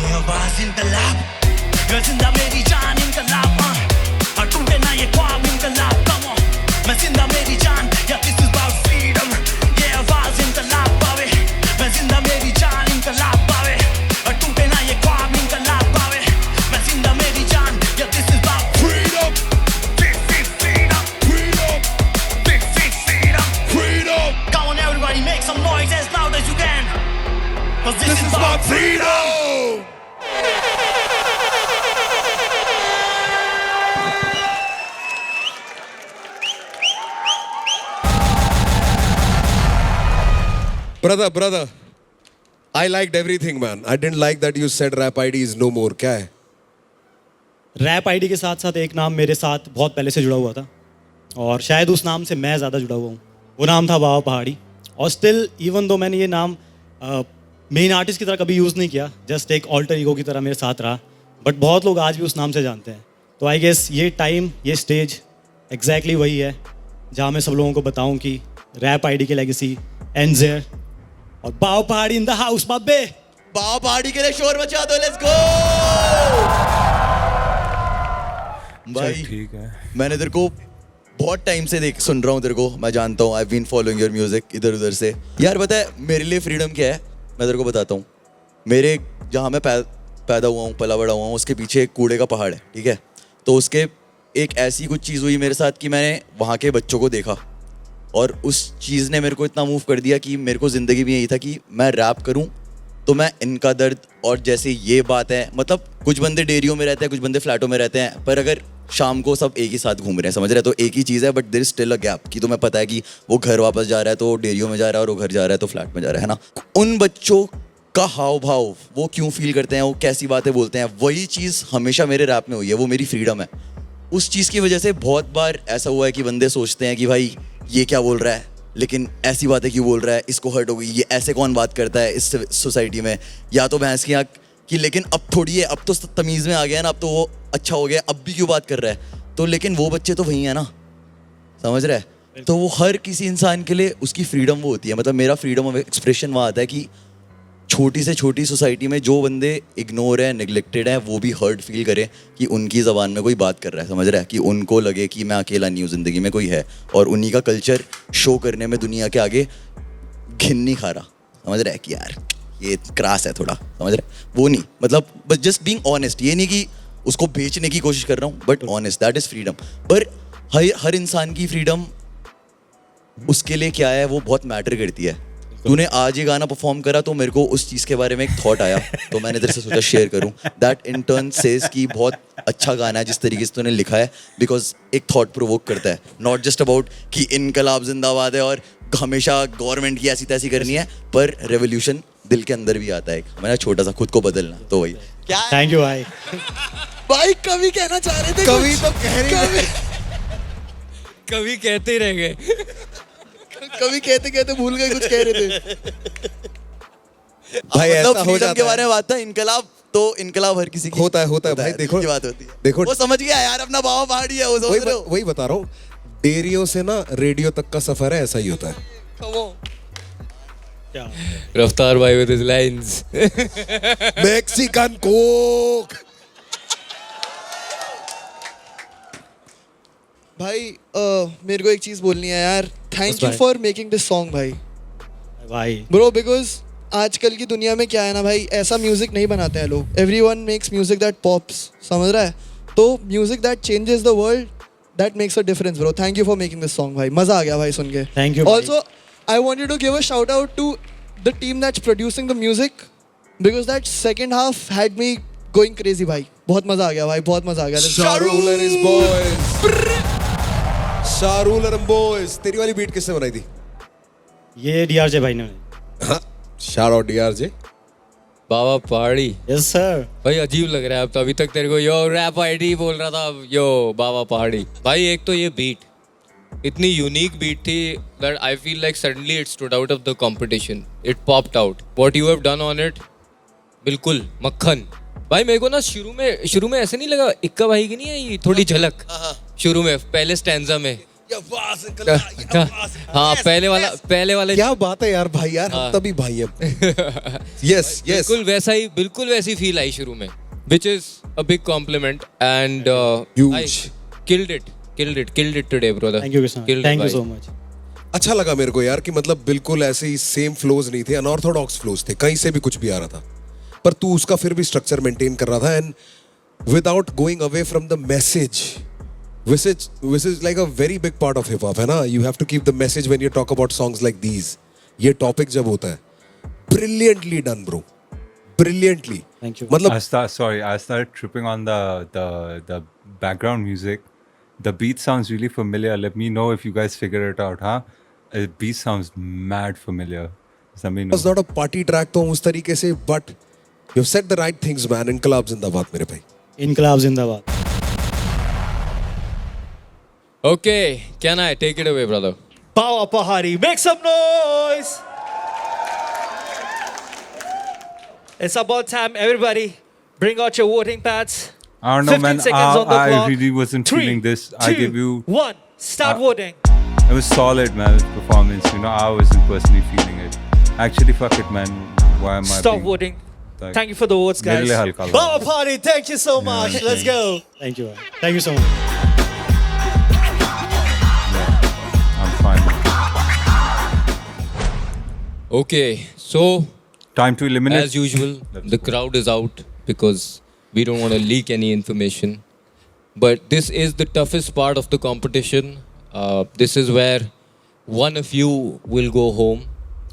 ये आवाज इनकलाब ये जिंदा मेरी जान इनकलाब और टूटे ना ये ख्वाब इनकलाब कम ऑन मैं जिंदा मेरी जान या दिस इज अबाउट फ्रीडम ये आवाज इनकलाब पावे मैं जिंदा मेरी जान इनकलाब पावे और टूटे ना ये ख्वाब इनकलाब पावे मैं जिंदा मेरी जान या this is about Freedom, freedom, freedom, freedom, freedom. Come on everybody make some noise as loud as you can 'cause this is about freedom. brother, I liked everything, man. I didn't like that you said rap ID is no more. क्या है? Rap ID के साथ साथ एक नाम मेरे साथ बहुत पहले से जुड़ा हुआ था और शायद उस नाम से मैं ज़्यादा जुड़ा हुआ हूँ. वो नाम था बाबा पहाड़ी. और स्टिल इवन दो मैंने ये नाम मेन आर्टिस्ट की तरह कभी यूज़ नहीं किया, जस्ट एक ऑल्टर ईगो की तरह मेरे साथ रहा, बट बहुत लोग आज भी उस नाम से जानते हैं. तो आई गेस ये टाइम, ये स्टेज एग्जैक्टली वही है जहाँ मैं सब लोगों को बताऊँ कि रैप आईडी की लेगेसी एंड्स हियर. और बाबा पहाड़ी इन द हाउस बाबे. बाबा पहाड़ी के लिए शोर मचा दो. लेट्स गो भाई. ठीक है. मैंने तेरे को बहुत टाइम से सुन रहा हूँ तेरे को, मैं जानता हूँ. I been following your music इधर उधर से. यार पता है मेरे लिए फ्रीडम क्या है, मैं तेरे को बताता हूँ. मेरे जहाँ मैं पैदा हुआ हूँ, पला बड़ा हुआ हूँ, उसके पीछे एक कूड़े का पहाड़ है, ठीक है. तो उसके एक ऐसी कुछ चीज़ हुई मेरे साथ कि मैंने वहाँ के बच्चों को देखा और उस चीज़ ने मेरे को इतना मूव कर दिया कि मेरे को ज़िंदगी में यही था कि मैं रैप करूँ तो मैं इनका दर्द. और जैसे ये बात है, मतलब कुछ बंदे डेरियों में रहते हैं, कुछ बंदे फ्लैटों में रहते हैं, पर अगर शाम को सब एक ही साथ घूम रहे हैं, समझ रहे हैं, तो एक ही चीज़ है, but there is still a gap कि तुम्हें पता है कि वो घर वापस जा रहा है तो डेरियो में जा रहा है, और वो घर जा रहा है तो फ्लैट में जा रहा है ना. उन बच्चों का हाव भाव, वो क्यों फील करते हैं, वो कैसी बातें बोलते हैं, वही चीज़ हमेशा मेरे रैप में हुई है. वो मेरी फ्रीडम है. उस चीज़ की वजह से बहुत बार ऐसा हुआ है कि बंदे सोचते हैं कि भाई ये क्या बोल रहा है, लेकिन ऐसी बातें क्यों बोल रहा है, इसको हर्ट हो गई, ये ऐसे कौन बात करता है इस सोसाइटी में, या तो भैंस की आँख की. लेकिन अब थोड़ी है, अब तो तमीज़ में आ गया ना, अब तो वो अच्छा हो गया, अब भी क्यों बात कर रहा है. तो लेकिन वो बच्चे तो वही है ना, समझ रहा है. तो वो हर किसी इंसान के लिए उसकी फ्रीडम वो होती है. मतलब मेरा फ्रीडम ऑफ एक्सप्रेशन वहाँ आता है कि छोटी से छोटी सोसाइटी में जो बंदे इग्नोर है, निगलेक्टेड है, वो भी हर्ट फील करें कि उनकी ज़बान में कोई बात कर रहा है, समझ रहा है, कि उनको लगे कि मैं अकेला नहीं हूँ, ज़िंदगी में कोई है, और उन्हीं का कल्चर शो करने में दुनिया के आगे घिन नहीं खा रहा, समझ रहा है, कि यार ये क्रास है थोड़ा, समझ रहा है. वो नहीं, मतलब बस जस्ट बीइंग ऑनेस्ट. ये नहीं कि उसको बेचने की कोशिश कर रहा हूँ, but honest, that is freedom. पर हर इंसान की फ्रीडम उसके लिए क्या है वो बहुत मैटर करती है. तूने आज ये गाना परफॉर्म करा तो मेरे को उस चीज़ के बारे में एक थॉट आया, तो मैंने तेरे से सोचा शेयर करूं. दैट इन टर्न सेज कि बहुत अच्छा गाना है जिस तरीके से तूने लिखा है, बिकॉज एक थॉट प्रोवोक करता है. नॉट जस्ट अबाउट कि इनकलाब जिंदाबाद है और हमेशा गवर्नमेंट की ऐसी तैसी करनी है, पर रेवोल्यूशन दिल के अंदर भी आता है, हमारा छोटा सा खुद को बदलना. तो वही क्या. थैंक यू भाई. भाई कवि कहना चाह रहे थे. कवि तो कह रहे कभी कहते ही रह गए. कवि कहते कहते भूल गए कुछ कह रहे थे. भाई ऐसा हो फ्रीडम जाता के बारे है. में बात था. इनकलाब तो इनकलाब हर किसी की होता है भाई. देखो की बात होती है. देखो, वो समझ गया यार, अपना बाबा पहाड़ी है, वो समझ रहे हो. वही बता रहा हूँ. डेरियो से ना रेडियो तक का सफर है, ऐसा ही होता है. रफ्तार भाई with his lines. Mexican Coke. भाई मेरे को एक चीज बोलनी है यार. Thank you for making this song भाई. भाई ब्रो, बिकॉज आजकल की दुनिया में क्या है ना भाई, ऐसा म्यूजिक नहीं बनाते हैं लोग. Everyone makes music that pops, समझ रहा है. तो music that changes the world, that makes a difference bro. Thank you for making this song भाई. मजा आ गया भाई सुन के. Thank you, also I wanted to give a shout out to the team that's producing the music, because that second half had me going crazy भाई. बहुत मजा आ गया भाई, बहुत मजा आ गया. शाहरुल and his boys. शाहरुल and boys. तेरी वाली बीट किसने बनाई थी? ये डीआरजे भाई ने. हाँ, शाउट आउट डीआरजे. बाबा पहाड़ी. Yes sir. भाई अजीब लग रहा है अब तो. अभी तक तेरे को यो रैप आईडी बोल रहा था, यो बाबा पहाड़ी. भाई एक तो ये बीट इतनी यूनिक बीट थी that I feel like suddenly it stood out of the competition. It popped out. What you have done on it, बिल्कुल मक्खन. भाई मेरे को ना शुरू में ऐसे नहीं लगा, इक्का भाई की नहीं है ये थोड़ी झलक शुरू में पहले स्टैंजा में. हाँ पहले वाले. क्या बात है यार भाई, यार हम तभी भाई हैं. Yes yes. बिल्कुल वैसी फील आई शुरू में, which is a big compliment and Huge. killed it today brother. Thank you किसान. Thank you so much. अच्छा लगा मेरे को यार कि मतलब बिल्कुल ऐसे ही सेम फ्लोज नहीं थे, अनऑर्थोडॉक्स फ्लोज थे, कहीं से भी कुछ भी आ रहा था, पर तू उसका फिर भी स्ट्रक्चर मेंटेन कर रहा था. And without going away from the message, which is like a very big part of hip hop, है ना. You have to keep the message when you talk about songs like these. ये topic जब होता है, brilliantly done bro, brilliantly. Thank you. मतलब I started tripping on the background music. The beat sounds really familiar. Let me know if you guys figure it out, huh? The beat sounds mad familiar. सभी was not a party track तो उस तरीके से, but you've said the right things, man. इनकलाब जिंदाबाद मेरे भाई. इनकलाब जिंदाबाद. Okay, can I take it away, brother? Bawa Pahari, make some noise! It's about time, everybody. Bring out your voting pads. I don't know, 15 man. seconds on the I clock. really wasn't 3, feeling this. 2, I give you. 1. Start voting. It was solid, man. This performance. You know, I wasn't personally feeling it. Actually, fuck it, man. Why am I? Stop being, voting. like, Thank you for the votes, मेरे guys. लिए हल्का लगा. Bawa Pahari, thank you so much. Let's go. Thank you. Thank you so much. I'm fine. Okay, so Time to eliminate. as usual, the crowd is out because we don't want to leak any information. But this is the toughest part of the competition. This is where one of you will go home.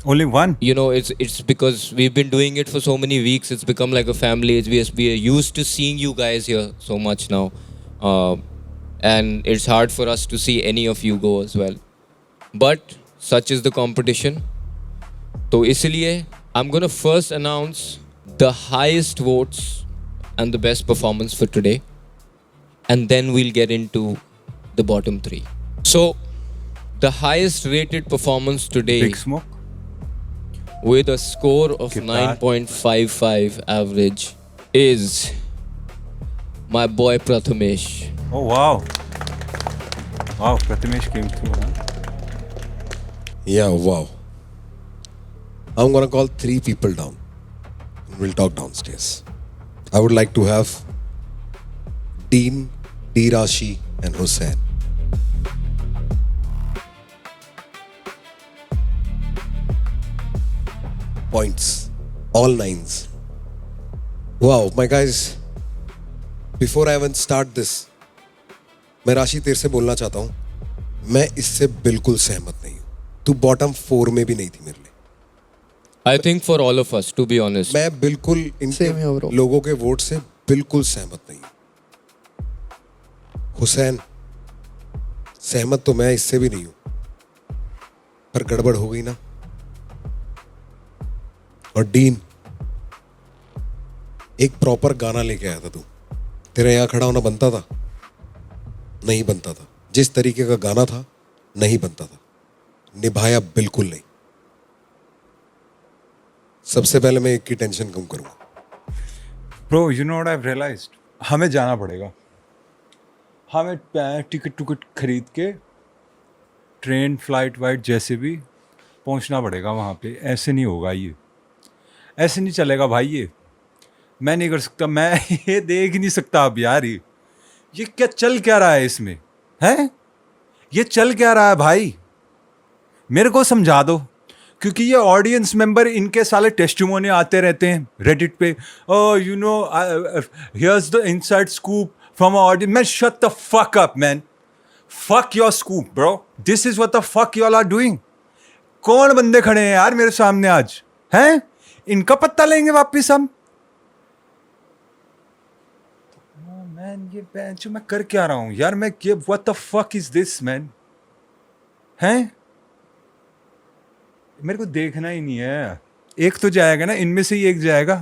Only one. You know, it's because we've been doing it for so many weeks. It's become like a family. We are used to seeing you guys here so much now, and it's hard for us to see any of you go as well. But such is the competition. So इसलिए I'm gonna first announce the highest votes and the best performance for today, and then we'll get into the bottom 3. So the highest rated performance today, Big Smoke. with a score of Get that. 9.55 average, is my boy Prathamesh. Oh wow. Wow, Prathamesh came through. Huh? Yeah, wow. I'm gonna call 3 people down. We'll talk downstairs. I would like to have Dean, D. Rashi, and Hussain. Points, all 9s. Wow, my guys. Before I even start this, मैं राशि तेरे से बोलना चाहता हूँ, मैं इससे बिल्कुल सहमत नहीं हूँ. तू बॉटम 4 में भी नहीं थी मेरे लिए. I think for all of us, to be honest. मैं बिल्कुल Same here, bro. इन लोगों के वोट से बिल्कुल सहमत नहीं हूँ. हुसैन, सहमत तो मैं इससे भी नहीं हूँ, पर गड़बड़ हो गई ना. और डीन, एक प्रॉपर गाना लेके आया था तू. तेरा यहाँ खड़ा होना बनता था? नहीं बनता था. जिस तरीके का गाना था नहीं बनता था. निभाया बिल्कुल नहीं. सबसे पहले मैं एक की टेंशन कम करूंगा. Bro, you know what I've realized? हमें जाना पड़ेगा. हमें टिकट खरीद के ट्रेन फ्लाइट वाइट जैसे भी पहुंचना पड़ेगा वहाँ पे. ऐसे नहीं होगा ये. ऐसे नहीं चलेगा भाई ये. मैं नहीं कर सकता. मैं ये देख नहीं सकता अब यार. ये क्या चल क्या रहा है इसमें? हैं? ये चल क्या रहा है भाई? मेरे को समझा दो. क्योंकि ये ऑडियंस मेंबर इनके साले टेस्टिमोनी आते रहते हैं रेडिट पे. You know here's the inside scoop from audience. Man shut the fuck up man. Fuck your scoop bro. This is what the fuck you all are doing. कौन बंदे खड़े हैं यार मेरे सामने आज? हैं? इनका पत्ता लेंगे वापिस हम? मैन ये बेंच मैं कर क्या रहा हूँ यार? मैं ये what the fuck is this man? हैं? मेरे को देखना ही नहीं है. एक तो जाएगा ना, इनमें से ही एक जाएगा.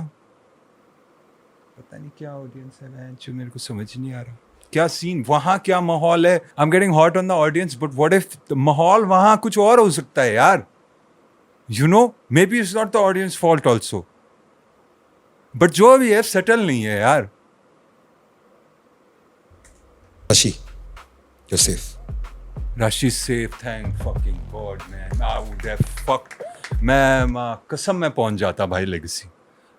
पता नहीं क्या ऑडियंस है मैन, जो मेरे को समझ नहीं आ रहा. क्या सीन वहाँ, क्या माहौल है? I am getting hot on the audience, but what if माहौल वहाँ कुछ और हो सकता है यार. You know, may be it's not the audience fault also, but जो भी है सेटल नहीं है यार. राशि, you're safe. Rashi safe, thank fucking God, man. I would have fucked. मैं कसम में पहुंच जाता भाई लेगेसी.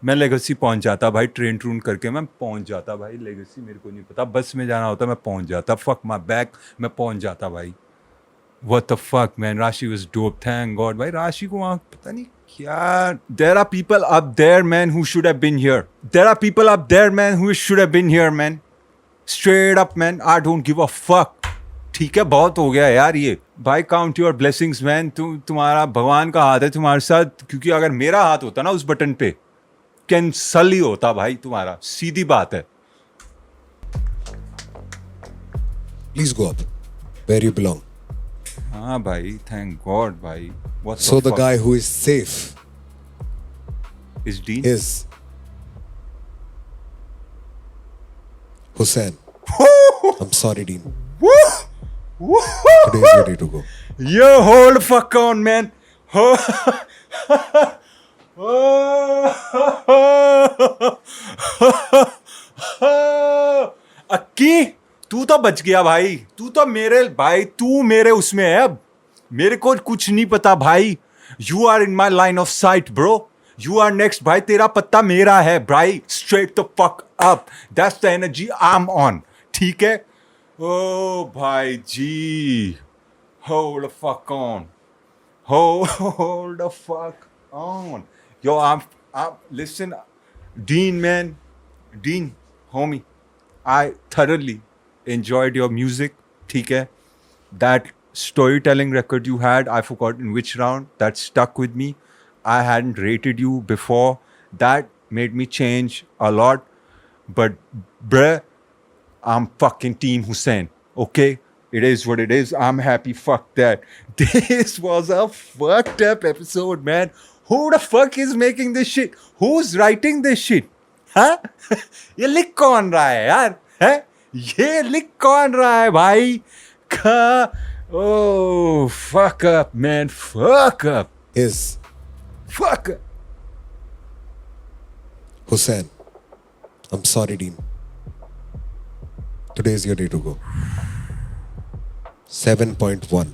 मैं लेगेसी पहुंच जाता भाई. ट्रेन करके मैं पहुंच जाता भाई लेगेसी. मेरे को नहीं पता, बस में जाना होता मैं पहुंच जाता. Fuck my back, मैं पहुंच जाता भाई. What the fuck, man? Rashi was dope, thank God. भाई राशि को वहाँ पता नहीं क्या. There are people up there, man, who should have been here. There are people up there, man, who should have been here, man. Straight up, man. I don't give a fuck. ठीक है, बहुत हो गया यार ये भाई. Count your blessings man. तुम्हारा भगवान का हाथ है तुम्हारे साथ. क्योंकि अगर मेरा हाथ होता ना उस बटन पे, कैंसल ही होता भाई तुम्हारा. सीधी बात है. Please go up where you belong. हाँ भाई, थैंक गॉड भाई. So the guy who is safe Is Dean? is Hussain. I'm sorry, Dean. Today is your day to go. Yo, hold the fuck on, man. अक्की, तू तो बच गया भाई. तू मेरे उसमें है अब. मेरे को कुछ नहीं पता भाई. You are in my line of sight, bro. You are next, भाई. तेरा पत्ता मेरा है, भाई. Straight the fuck up. That's the energy I'm on. ठीक है? Oh, भाई जी. Hold the fuck on. Hold the fuck on. Yo, I'm listen, Dean, man. Dean, homie. I thoroughly enjoyed your music. ठीक है? That storytelling record you had, I forgot in which round, that stuck with me. I hadn't rated you before. That made me change a lot. But, bruh, I'm fucking Team Hussain. Okay? It is what it is. I'm happy. Fuck that. This was a fucked up episode, man. Who the fuck is making this shit? Who's writing this shit? हाँ? ये लिख कौन रहा है यार? हैं? ये लिख कौन रहा है भाई? Oh, fuck up, man. Fuck up. Is Fuck up. Hussain. I'm sorry, Dean. Today is your day to go. 7.1.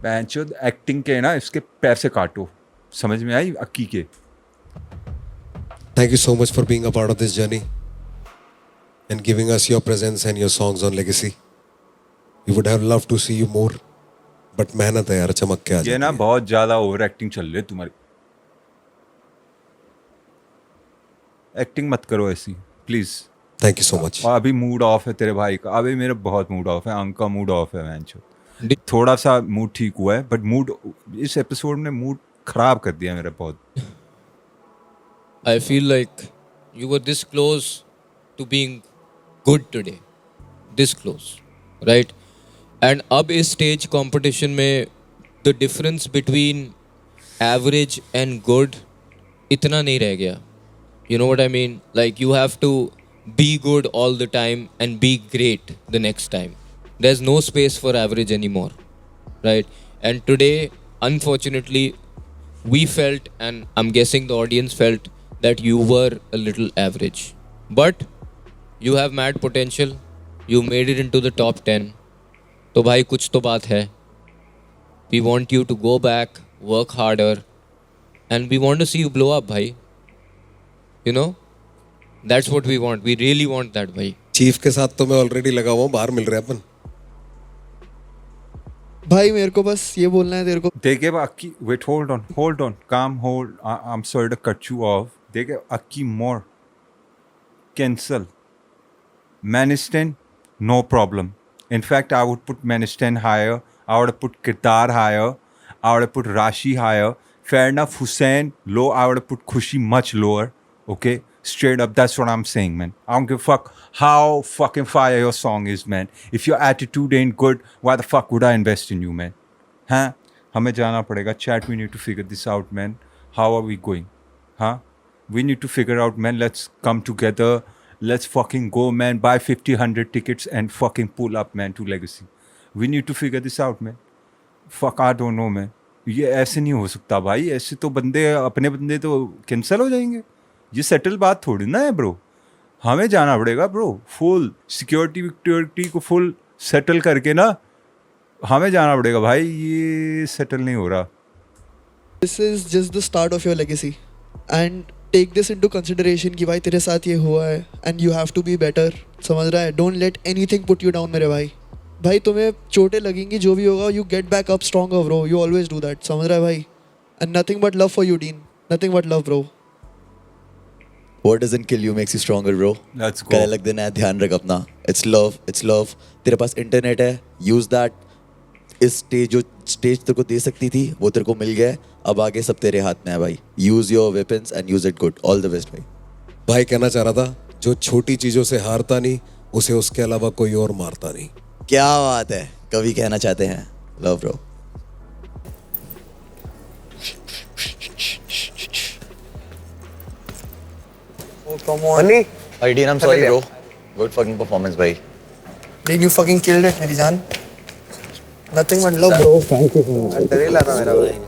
बैंचोद acting के ना इसके पैसे काटो. समझ में आई अक्की के? Thank you so much for being a part of this journey and giving us your presence and your songs on Legacy. We would have loved to see you more, but मेहनत है यार, चमक के आ ये ना बहुत ज्यादा ओवर एक्टिंग चल रही है तुम्हारी. एक्टिंग मत करो ऐसी please. Thank you so much. अभी मूड ऑफ है तेरे भाई का. अभी मेरा बहुत मूड ऑफ है. अंक का मूड ऑफ है बैंचोद. थोड़ा सा मूड ठीक हुआ है बट मूड इस एपिसोड ने मूड खराब कर दिया मेरा बहुत. I feel like you were this close to being good today. This close, right? And अब इस stage competition में the difference between average and good इतना नहीं रह गया. You know what I mean? Like you have to be good all the time and be great the next time. There's no space for average anymore, right? And today, unfortunately, we felt, and I'm guessing the audience felt, that you were a little average. But you have mad potential. You made it into the top 10. तो भाई कुछ तो बात है. We want you to go back, work harder, and we want to see you blow up, भाई. You know? That's what we want. We really want that, भाई. Chief के साथ तो मैं ऑलरेडी लगा हुआ हूँ. बाहर मिल रहे हैं अपन. भाई मेरे को बस ये बोलना है तेरे को. देखे अक्की. Wait, hold on. Calm, hold. I'm sorry to cut you off. देखे अक्की more. Cancel. Manistan, no problem. In fact, I would put Manistan higher. I would have put Kirdar higher. I would have put Rashi higher. Fair enough, Hussain low. I would have put Khushi much lower. Okay? Straight up, that's what I'm saying, man. I don't give a fuck how fucking fire your song is, man. If your attitude ain't good, why the fuck would I invest in you, man? Huh? हमें जाना पड़ेगा. Chat, we need to figure this out, man. How are we going? Huh? We need to figure out, man. Let's come together. Let's fucking go, man. Buy 50, 100 tickets and fucking pull up, man, to Legacy. We need to figure this out, man. Fuck, I don't know, man. ये ऐसे नहीं हो सकता भाई. ऐसे तो अपने बंदे तो कैंसिल हो जाएंगे. ये सेटल बात थोड़ी ना है ब्रो. हमें जाना पड़ेगा ब्रो. फुल सिक्योरिटी को फुल सेटल करके ना हमें जाना पड़ेगा भाई. ये सेटल नहीं हो रहा. This is just the start of your legacy and take this into consideration कि भाई तेरे साथ ये हुआ है and you have to be better. समझ रहा है? Don't let anything put you down मेरे भाई. भाई तुम्हें चोटें लगेंगी जो भी होगा. You get back up stronger bro. You always do that. समझ रहा है भाई? And nothing but love for you Dean. Nothing but love bro. What doesn't kill you makes you stronger, bro. Let's go. करे लग देना है. ध्यान रख अपना. It's love. तेरे पास इंटरनेट है. Use that. इस जो स्टेज तेरे को दे सकती थी वो तेरे को मिल गया है. अब आगे सब तेरे हाथ में है भाई. Use your weapons and use it good. All the best भाई. भाई कहना चाह रहा था, जो छोटी चीजों से हारता नहीं उसे उसके अलावा कोई और मारता नहीं. क्या बात है. कवि कहना चाहते हैं. Love bro. Come on. Dean, I'm sorry, bro. Good fucking performance, bhai. Dean, you fucking killed it, मेरी जान. Nothing but love, bro. Thank you. तेरे लाना मेरा भाई.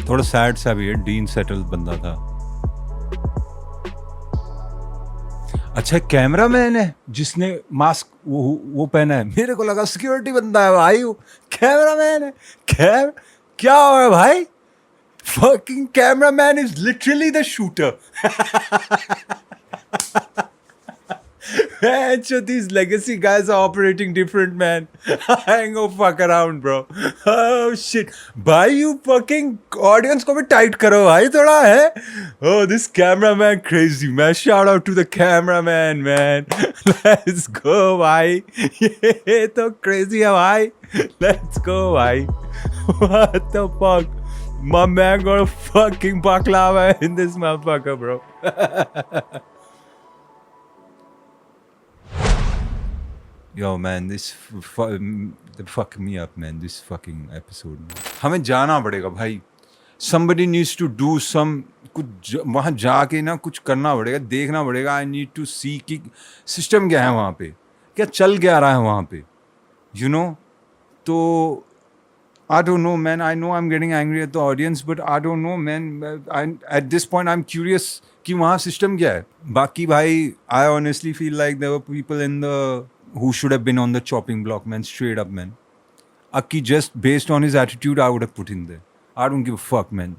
थोड़ा सैड सा भी है, डीन सेटल बंदा था. अच्छा कैमरामैन है जिसने मास्क वो पहना है, मेरे को लगा सिक्योरिटी बंदा है भाई. वो कैमरामैन है. क्या हो है भाई? Fucking cameraman is literally the shooter. Man, so these legacy guys are operating different, man. I ain't gonna fuck around, bro. Oh shit, भाई you fucking audience को भी tight करो भाई थोड़ा है. Oh, this cameraman crazy, man. Shout out to the cameraman, man. Let's go, भाई. ये तो crazy है भाई. Let's go, भाई. What the fuck? My man got a fucking baklava in this motherfucker, bro. Yo man, this fuck me up, man. This fucking episode. हमें जाना पड़ेगा भाई. Somebody needs to do some कुछ वहाँ जाके ना कुछ करना पड़ेगा, देखना पड़ेगा. I need to see कि सिस्टम क्या है वहाँ पे, क्या चल क्या रहा है वहाँ पे. You know, तो I don't know, man. I know I'm getting angry at the audience, but I don't know, man. At this point, I'm curious कि वहाँ सिस्टम क्या है. बाकी भाई, I honestly feel like there were people in the who should have been on the chopping block, man. Straight up, man. Aki, just based on his attitude, I would have put in there. I don't give a fuck, man.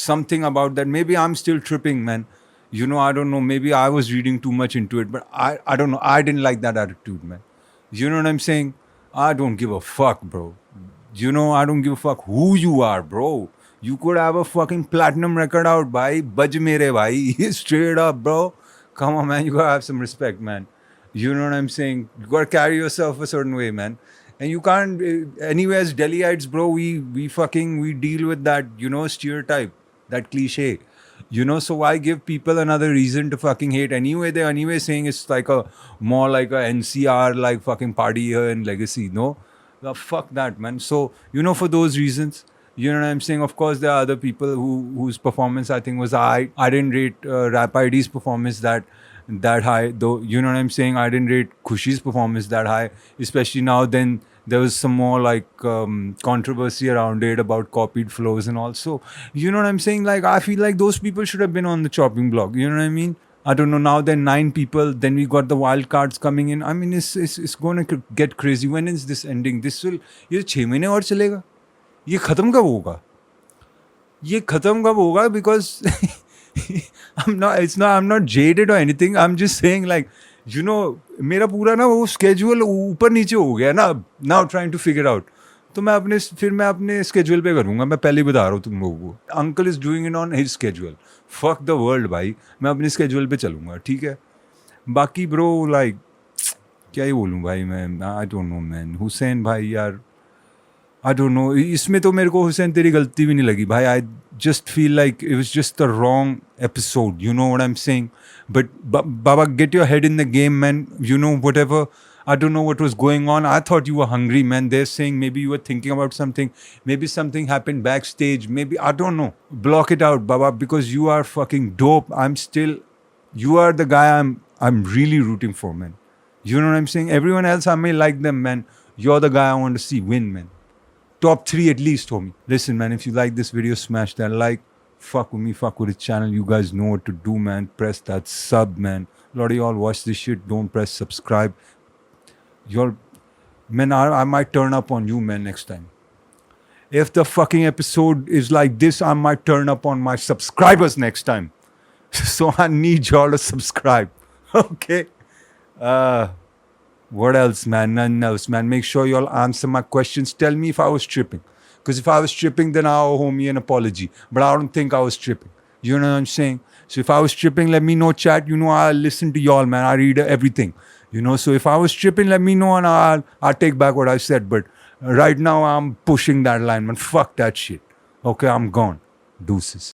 Something about that. Maybe I'm still tripping, man. You know, I don't know. Maybe I was reading too much into it, but I don't know. I didn't like that attitude, man. You know what I'm saying? I don't give a fuck, bro. You know, I don't give a fuck who you are, bro. You could have a fucking platinum record out, bhai. Baj mere, bhai. Straight up, bro. Come on, man. You gotta have some respect, man. You know what I'm saying? You gotta carry yourself a certain way, man. And you can't. Anyway, as Delhiites, bro, we deal with that, you know, stereotype, that cliche. You know, so why give people another reason to fucking hate? Anyway, they're anyway saying it's like more like a NCR, like fucking party here in Legacy. No, fuck that, man. So, you know, for those reasons, you know what I'm saying? Of course, there are other people whose performance I think was I didn't rate Rap ID's performance that high, though. You know what I'm saying? I didn't rate Khushi's performance that high, especially now. Then there was some more like controversy around it about copied flows and all. So, you know what I'm saying? Like, I feel like those people should have been on the chopping block. You know what I mean? I don't know. Now there are 9 people. Then we got the wild cards coming in. I mean, it's going to get crazy. When is this ending? This will ये 6 महीने और चलेगा. ये खत्म कब होगा? ये खत्म कब होगा? Because I'm not jaded or anything. I'm just saying, like, you know, मेरा पूरा ना वो schedule ऊपर नीचे हो गया ना. Now trying to figure out. तो मैं अपने schedule पे करूँगा. मैं पहले बता रहा हूँ तुम लोगों को. Uncle is doing it on his schedule. Fuck the world, भाई. मैं अपने schedule पे चलूँगा, ठीक है? बाकी bro, like, क्या ही बोलूँ भाई मैं. I don't know, man. Hussain भाई यार, I don't know. इसमें तो मेरे को हुसैन तेरी गलती भी नहीं लगी भाई. I just feel like it was just the wrong episode. You know what I'm saying? But Baba, get your head in the game, man. You know, whatever. I don't know what was going on. I thought you were hungry, man. They're saying maybe you were thinking about something. Maybe something happened backstage. Maybe, I don't know. Block it out, Baba, because you are fucking dope. You are the guy I'm really rooting for, man. You know what I'm saying? Everyone else, I may like them, man. You're the guy I want to see win, man. Top 3 at least, homie. Listen, man, if you like this video, smash that like. Fuck with me, fuck with the channel. You guys know what to do, man. Press that sub, man. A lot of y'all watch this shit. Don't press subscribe. Man, I might turn up on you, man, next time. If the fucking episode is like this, I might turn up on my subscribers next time. So I need y'all to subscribe. Okay? What else, man? Nothing else, man. Make sure y'all answer my questions. Tell me if I was tripping. Because if I was tripping, then I owe me an apology. But I don't think I was tripping. You know what I'm saying? So if I was tripping, let me know, chat. You know, I'll listen to y'all, man. I read everything. You know, so if I was tripping, let me know and I'll take back what I said. But right now, I'm pushing that line, man. Fuck that shit. Okay, I'm gone. Deuces.